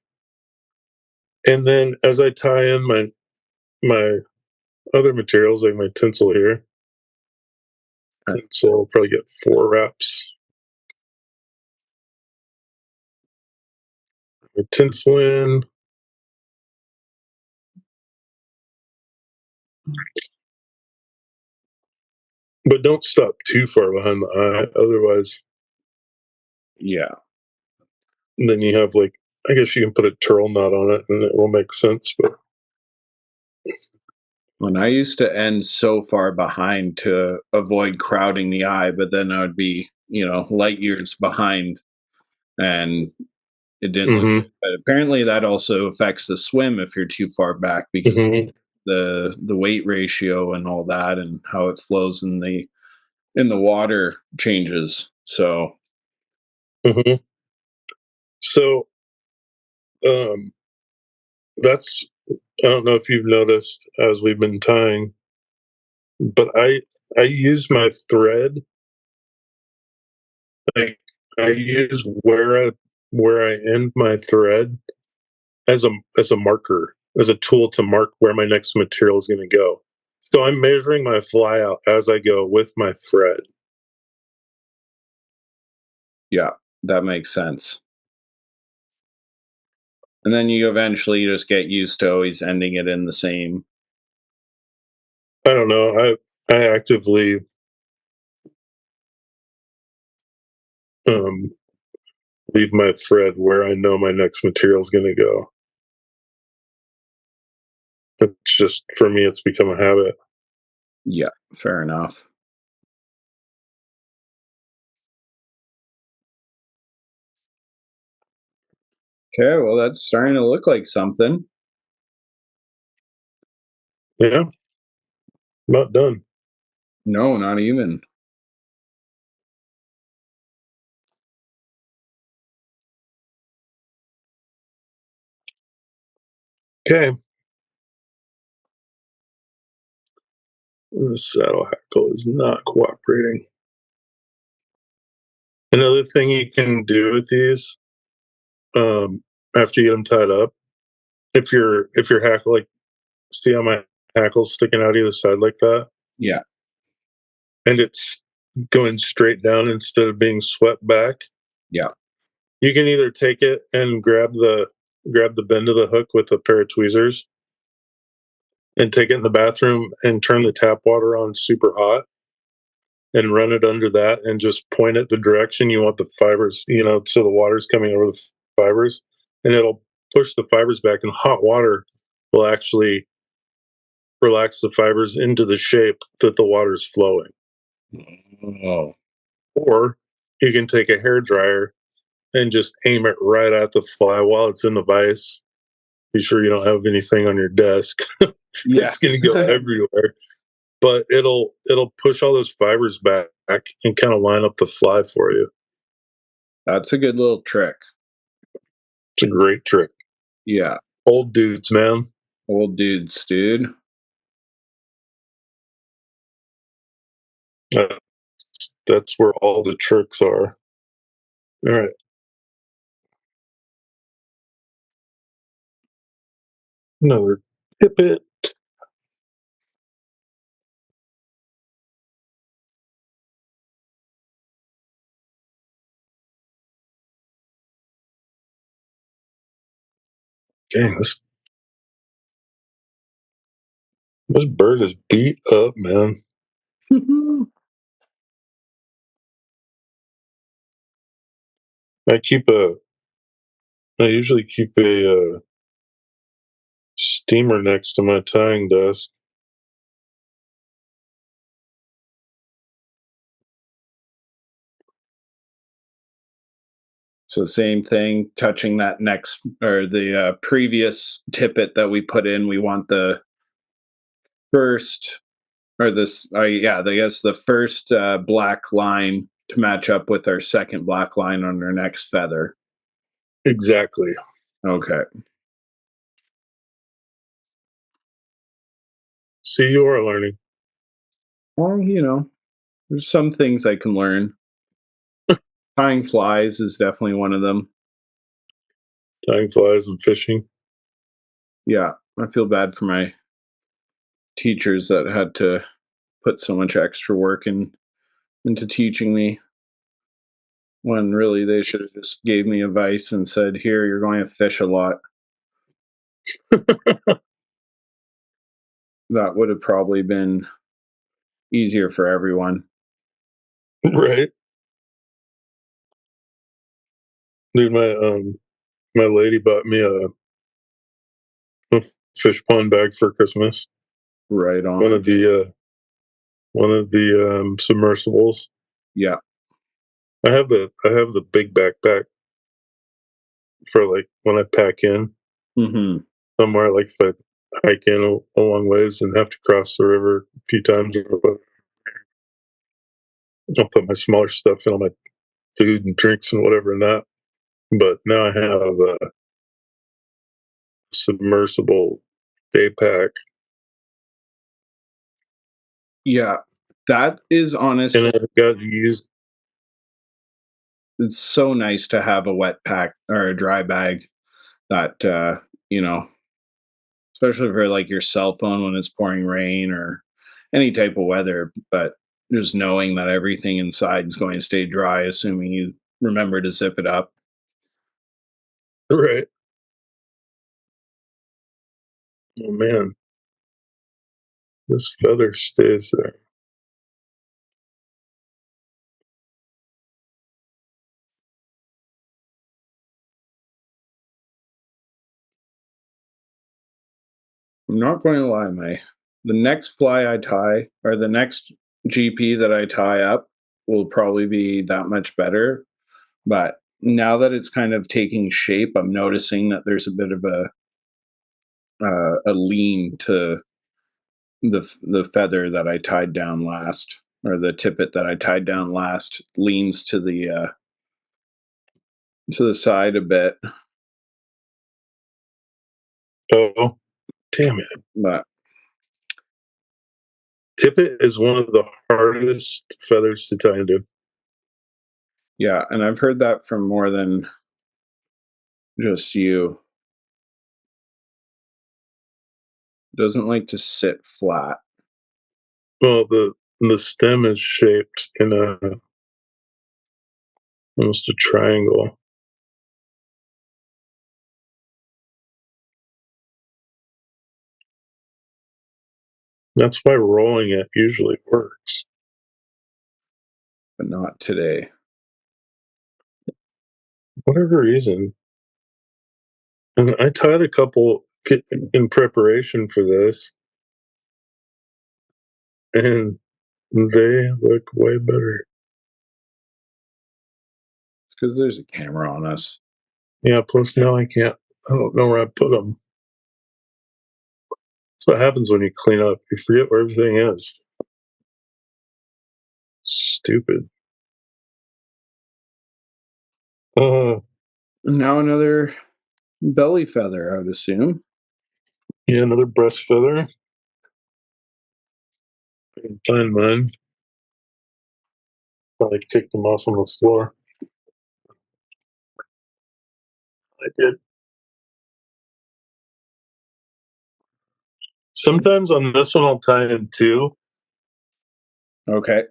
And then as I tie in my other materials, like my tinsel here, so I'll probably get 4 wraps. My tinsel in. But don't stop too far behind the eye, otherwise Yeah. then you have, like, I guess you can put a turtle knot on it and it will make sense, but When I used to end so far behind to avoid crowding the eye, but then I would be, light years behind, and it didn't look mhm, good. But apparently that also affects the swim if you're too far back, because mhm, the weight ratio and all that and how it flows in the water changes. So mhm. So, um, that's I don't know if you've noticed as we've been tying, but I use my thread, like I use where I end my thread as a marker, as a tool to mark where my next material is going to go. So I'm measuring my fly out as I go with my thread. Yeah, that makes sense. And then you eventually just get used to always ending it in the same. I don't know. I actively um, leave my thread where I know my next material is going to go. It's just, for me, it's become a habit. Yeah, fair enough. Okay, well, that's starting to look like something. Yeah, not done. No, not even. Okay. The saddle hackle is not cooperating. Another thing you can do with these, after you get them tied up, if your hackle, like, see how my hackle's sticking out either side like that, Yeah, and it's going straight down instead of being swept back. yeah. You can either take it and grab the bend of the hook with a pair of tweezers and take it in the bathroom and turn the tap water on super hot and run it under that and just point it the direction you want the fibers, so the water's coming over the fibers, and it'll push the fibers back, and hot water will actually relax the fibers into the shape that the water's flowing. Oh, Or you can take a hair dryer and just aim it right at the fly while it's in the vise. Be sure you don't have anything on your desk. yeah. It's going to go everywhere, but it'll push all those fibers back and kind of line up the fly for you. That's a good little trick. It's a great trick. Yeah, Old dudes, man. old dudes, dude. That's where all the tricks are. All right. Another tippet. Dang, this bird is beat up, man. I keep a. I usually keep a steamer next to my tying desk. So same thing, touching that next or the previous tippet that we put in. We want the first or this, yeah, I guess the first black line to match up with our second black line on our next feather. Exactly. Okay. See, you are learning. Well, there's some things I can learn. Tying flies is definitely one of them. Tying flies and fishing. Yeah, I feel bad for my teachers that had to put so much extra work into teaching me when really they should have just gave me advice and said, "Here, you're going to fish a lot." That would have probably been easier for everyone. Right. Dude, my lady bought me a fish pond bag for Christmas. Right One on. of the submersibles. Yeah. I have the big backpack for, like, when I pack in Hmm. somewhere, like if I hike in a long ways and have to cross the river a few times, I'll put my smaller stuff in, all my food and drinks and whatever in that. But now I have a submersible day pack. Yeah, that is honest. And I've got used. It's so nice to have a wet pack or a dry bag that, you know, especially for like your cell phone when it's pouring rain or any type of weather. But just knowing that everything inside is going to stay dry, assuming you remember to zip it up. Right. Oh man, this feather stays there. I'm not going to lie, the next fly I tie or the next GP that I tie up will probably be that much better. But now that it's kind of taking shape, I'm noticing that there's a bit of a lean to the feather that I tied down last, or the tippet that I tied down last, leans to the side a bit. Oh, damn it. But Tippet is one of the hardest feathers to tie into. yeah, and I've heard that from more than just you. Doesn't like to sit flat. Well, the stem is shaped in a almost a triangle. That's why rolling it usually works. But not today. Whatever reason. And I tied a couple in preparation for this, and they look way better. Because there's a camera on us. Yeah, plus now I don't know where I put them. That's what happens when you clean up. You forget where everything is. Stupid. Uh, Now another belly feather, I would assume. yeah, another breast feather. I can find mine. Probably kicked them off on the floor. I did. Sometimes on this one I'll tie in two. Okay.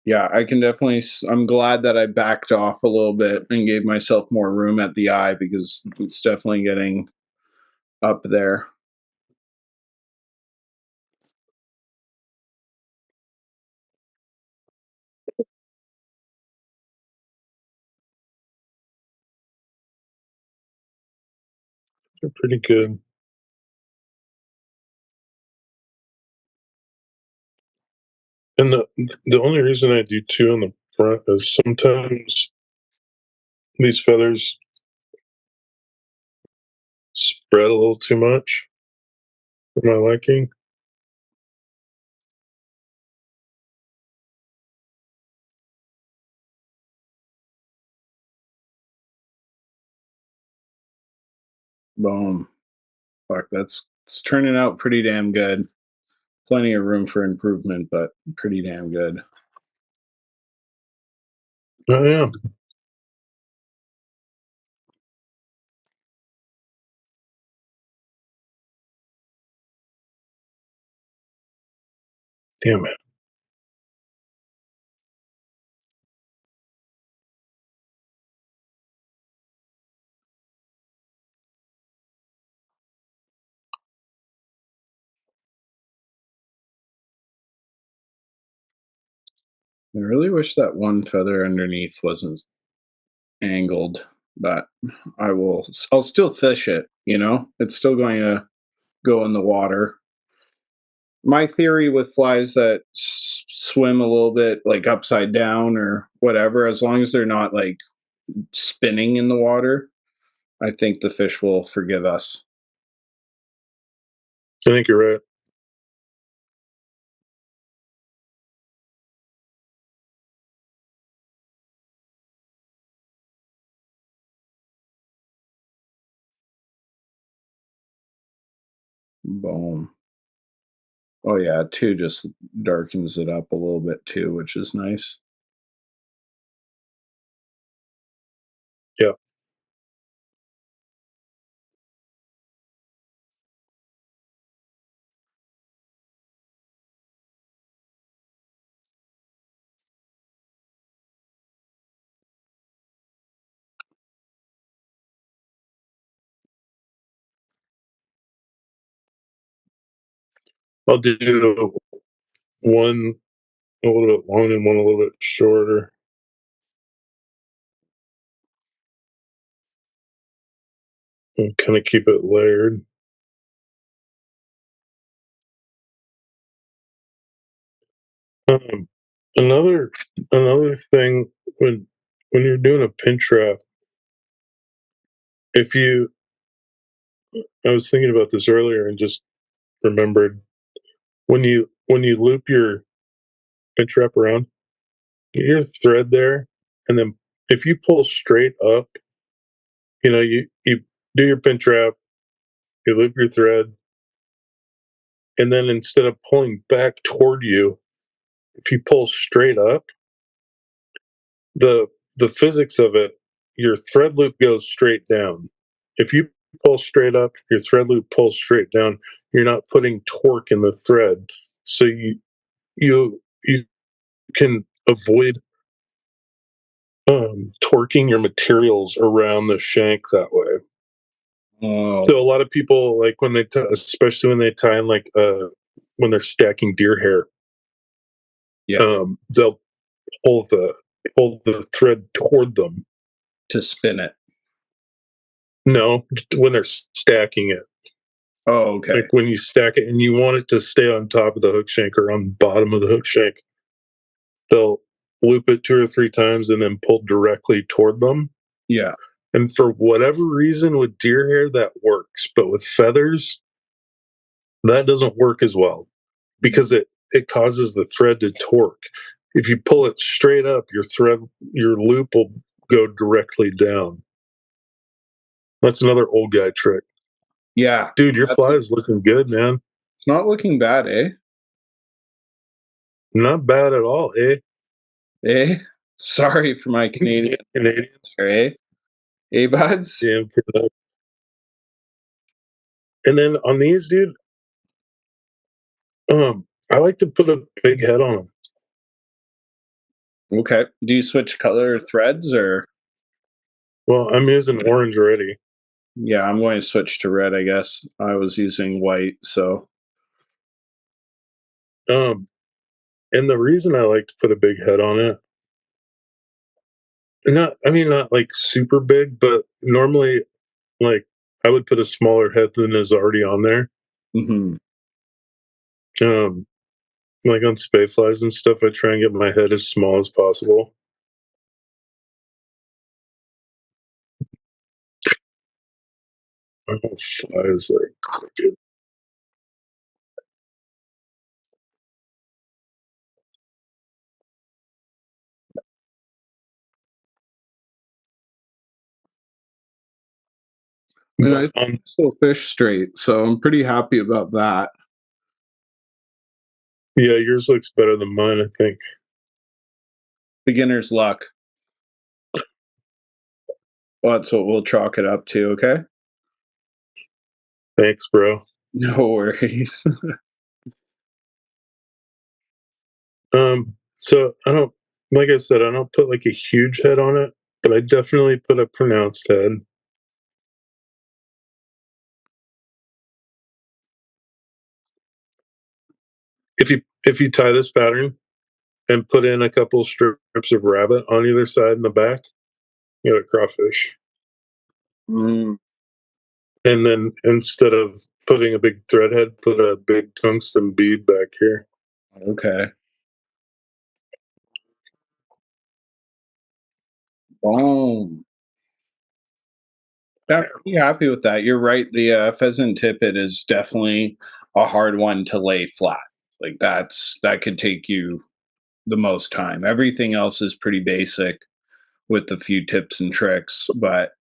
Yeah, I can definitely. I'm glad that I backed off a little bit and gave myself more room at the eye because it's definitely getting up there. They're pretty good. And the only reason I do two on the front is sometimes these feathers spread a little too much for my liking. Boom. Fuck, it's turning out pretty damn good. Plenty of room for improvement, but pretty damn good. Oh yeah. Damn it. I really wish that one feather underneath wasn't angled, but I'll still fish it, you know? It's still going to go in the water. My theory with flies that swim a little bit like upside down or whatever, as long as they're not like spinning in the water, I think the fish will forgive us. I think you're right. Boom. Oh yeah, 2 just darkens it up a little bit too, which is nice. Yeah. I'll do one a little bit long and one a little bit shorter. And kind of keep it layered. Um, another another thing when you're doing a pinch wrap, if you I was thinking about this earlier and just remembered when you loop your pinch wrap around, get your thread there, and then if you pull straight up, you do your pinch wrap, you loop your thread, and then instead of pulling back toward you, if you pull straight up, the the physics of it, your thread loop goes straight down. If you pull straight up, your thread loop pulls straight down. You're not putting torque in the thread, so you can avoid torquing your materials around the shank that way. Oh, So a lot of people like when especially when they tie in like when they're stacking deer hair, yeah, they'll pull the thread toward them. to spin it. No, when they're stacking it. Oh, okay. Like when you stack it and you want it to stay on top of the hook shank or on the bottom of the hook shank, they'll loop it 2 or 3 times and then pull directly toward them. Yeah. And for whatever reason with deer hair, that works. But with feathers, that doesn't work as well because it causes the thread to torque. If you pull it straight up, your loop will go directly down. That's another old guy trick. Yeah. Dude, your That's fly is looking good, man. It's not looking bad, eh? Not bad at all, eh? Eh? Sorry for my Canadian, Canadians. eh? Eh, buds? Damn Canucks. And then on these, dude, I like to put a big head on them. Okay. Do you switch color threads or? Well, I'm using orange already. Yeah, I'm going to switch to red, I guess. I was using white, so. Um, and the reason I like to put a big head on it, not like super big, but normally, like, I would put a smaller head than is already on there. Mhm. Um, like on spay flies and stuff, I try and get my head as small as possible. My whole fly is like crooked. And But I still fish straight, so I'm pretty happy about that. yeah, yours looks better than mine, I think. Beginner's luck. Well, that's what we'll chalk it up to, okay? Thanks, bro. No worries. So I don't, like I said, I don't put like a huge head on it, but I definitely put a pronounced head. If you tie this pattern and put in a couple strips of rabbit on either side and the back, you got a crawfish. Mm, And then instead of putting a big thread head, put a big tungsten bead back here. okay. Boom. Yeah, pretty happy with that. You're right. The pheasant tippet is definitely a hard one to lay flat. Like that could take you the most time. Everything else is pretty basic with a few tips and tricks, but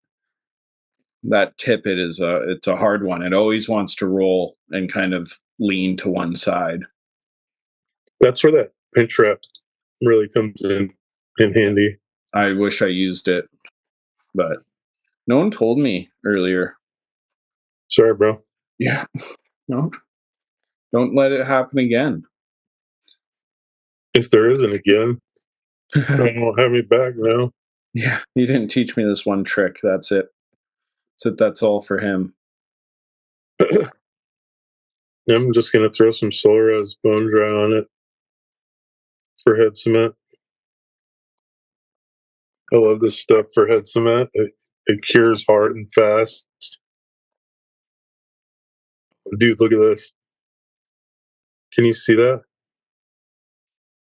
that tippet is it's a hard one. It always wants to roll and kind of lean to one side. That's where that pinch wrap really comes in handy. I wish I used it, but no one told me earlier. Sorry, bro. Yeah, no, don't let it happen again. If there isn't again, I won't have me back now. Yeah, he didn't teach me this one trick. That's it. That's all for him. I'm just gonna throw some Solaraz bone dry on it for head cement. I love this stuff for head cement. It cures hard and fast. Dude, look at this. Can you see that?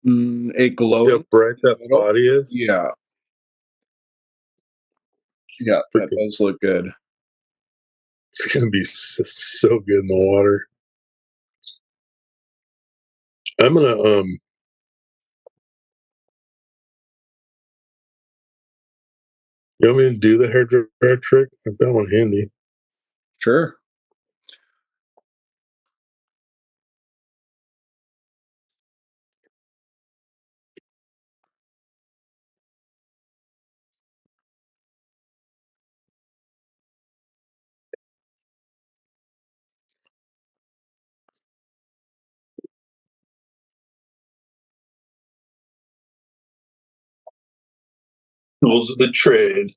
It glowing. See how bright that Middle? body is? Yeah, yeah, that Freaking- does look good. It's gonna be so good in the water. I'm gonna you want me to do the hair dryer trick? I've got one handy. Sure. Rules of the trade.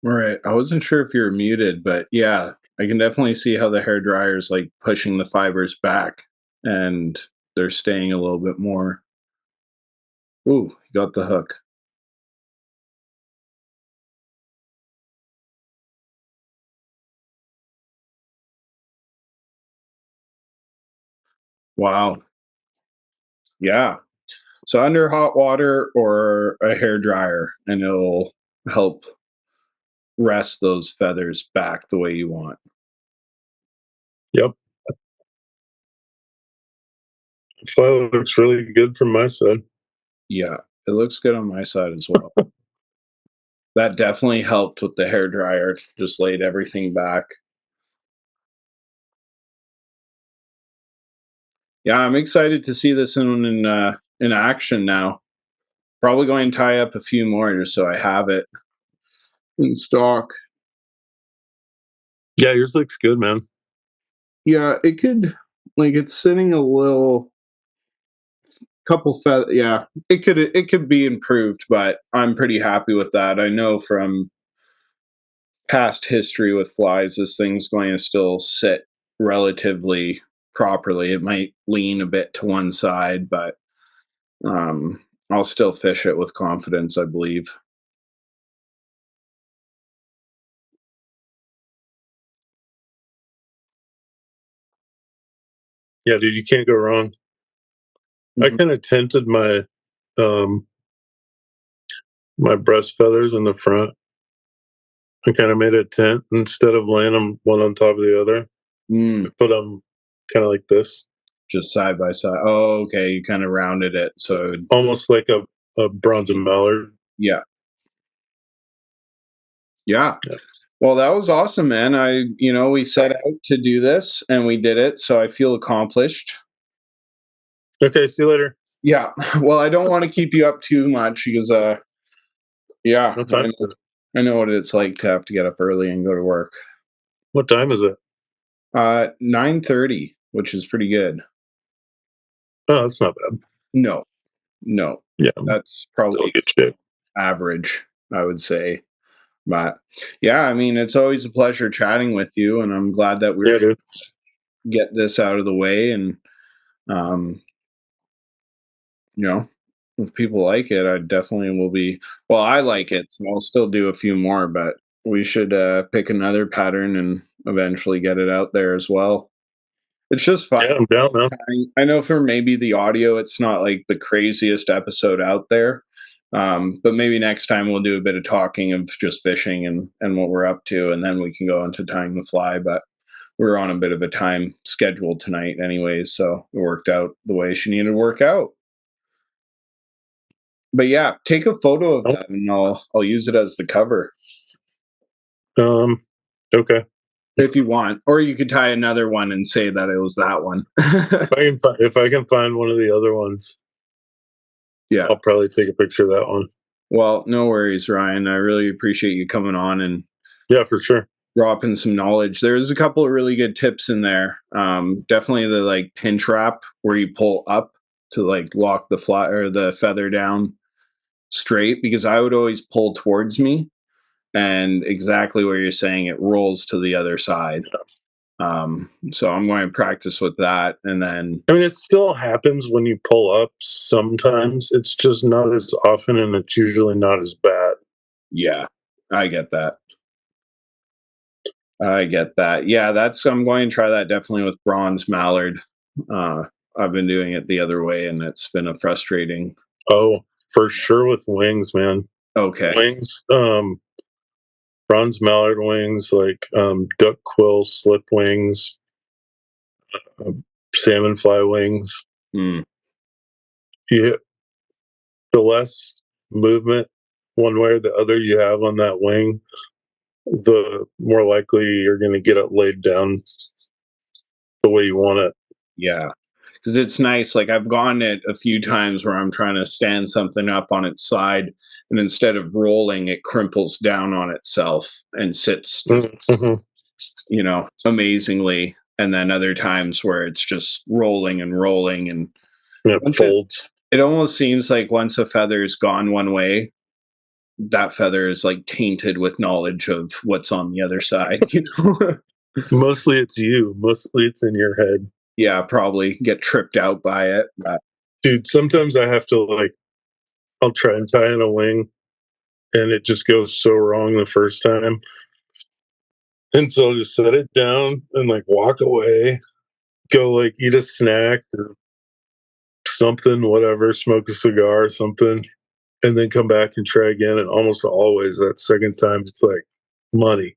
All right. I wasn't sure if you were muted, but yeah, I can definitely see how the hair dryer is like pushing the fibers back and they're staying a little bit more. Ooh, you got the hook. Wow. Yeah. So under hot water or a hair dryer, and it'll help rest those feathers back the way you want. Yep. Fly looks really good from my side. Yeah, it looks good on my side as well. That definitely helped with the hair dryer. Just laid everything back. Yeah, I'm excited to see this in action now. Probably going to tie up a few more just so I have it in stock. Yeah, yours looks good, man. Yeah, it could like it's sitting a little couple yeah, it could be improved, but I'm pretty happy with that. I know from past history with flies, this thing's going to still sit relatively properly. It might lean a bit to one side, but I'll still fish it with confidence, I believe. Yeah, dude, you can't go wrong. I Mhm. kind of tinted um my breast feathers in the front. I kind of made a tint instead of laying them one on top of the other. I Mm, put them kind of like this, just side by side. Oh, okay. You kind of rounded it. So, almost like a bronze and mallard. yeah. Yeah. Yeah. Well, that was awesome, man. We set out to do this and we did it. So I feel accomplished. Okay, see you later. Yeah. Well, I don't want to keep you up too much because, yeah, No time. I know what it's like to have to get up early and go to work. What time is it? 9:30, which is pretty good. Oh, that's not bad. No, no, Yeah, that's still probably good shape. average, I would say. But yeah, I mean, it's always a pleasure chatting with you, and I'm glad that Yeah, we're dude. get this out of the way. And um, you know, if people like it, I definitely will be. Well, I like it, so I'll still do a few more. But we should pick another pattern and eventually get it out there as well. It's just fun. Yeah, I'm down now. I know for maybe the audio, it's not like the craziest episode out there, But maybe next time we'll do a bit of talking of just fishing and what we're up to, and then we can go into tying the fly. But we're on a bit of a time schedule tonight anyways, so it worked out the way she needed to work out. But yeah, take a photo of that and I'll use it as the cover. Okay. If you want, or you could tie another one and say that it was that one. If I can find one of the other ones, Yeah, I'll probably take a picture of that one. well, no worries, Ryan. I really appreciate you coming on and Yeah, for sure. dropping some knowledge. There's a couple of really good tips in there. Definitely the like pinch wrap where you pull up to like lock the fly or the feather down straight, because I would always pull towards me, and exactly what you're saying, it rolls to the other side. So I'm going to practice with that, and then I mean, it still happens when you pull up sometimes. It's just not as often, and it's usually not as bad. yeah, I get that. Yeah, I'm going to try that definitely with bronze mallard. I've been doing it the other way, and it's been a frustrating. Oh, for sure with wings, man. Okay. Wings, bronze mallard wings, like duck quill slip wings, salmon fly wings. Hmm. Yeah, the less movement one way or the other you have on that wing, the more likely you're going to get it laid down the way you want it. Yeah, because it's nice. Like I've gone it a few times where I'm trying to stand something up on its side, and instead of rolling, it crimples down on itself and sits, Mm-hmm. amazingly. And then other times where it's just rolling and rolling, and It folds. it almost seems like once a feather is gone one way, that feather is like tainted with knowledge of what's on the other side. Mostly it's you. Mostly it's in your head. Yeah, probably get tripped out by it. But Dude, sometimes I have to I'll try and tie in a wing and it just goes so wrong the first time. And so I'll just set it down and walk away, go eat a snack or something, whatever, smoke a cigar or something, and then come back and try again. And almost always that second time, it's money.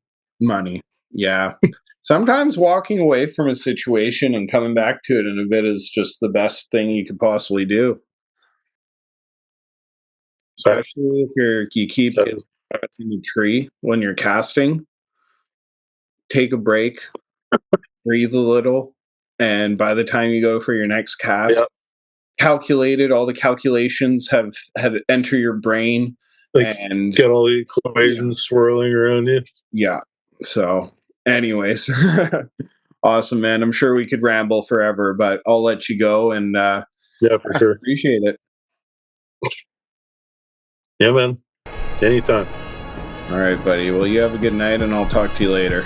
Yeah. Sometimes walking away from a situation and coming back to it in a bit is just the best thing you could possibly do. Especially if you keep it in the tree when you're casting. Take a break, breathe a little, and by the time you go for your next cast, calculated, all the calculations have enter your brain, and get all the equations swirling around you. Yeah. So, anyways, awesome, man. I'm sure we could ramble forever, but I'll let you go. And yeah, for sure. Appreciate it. Yeah, man. Anytime. All right, buddy. Well, you have a good night, and I'll talk to you later.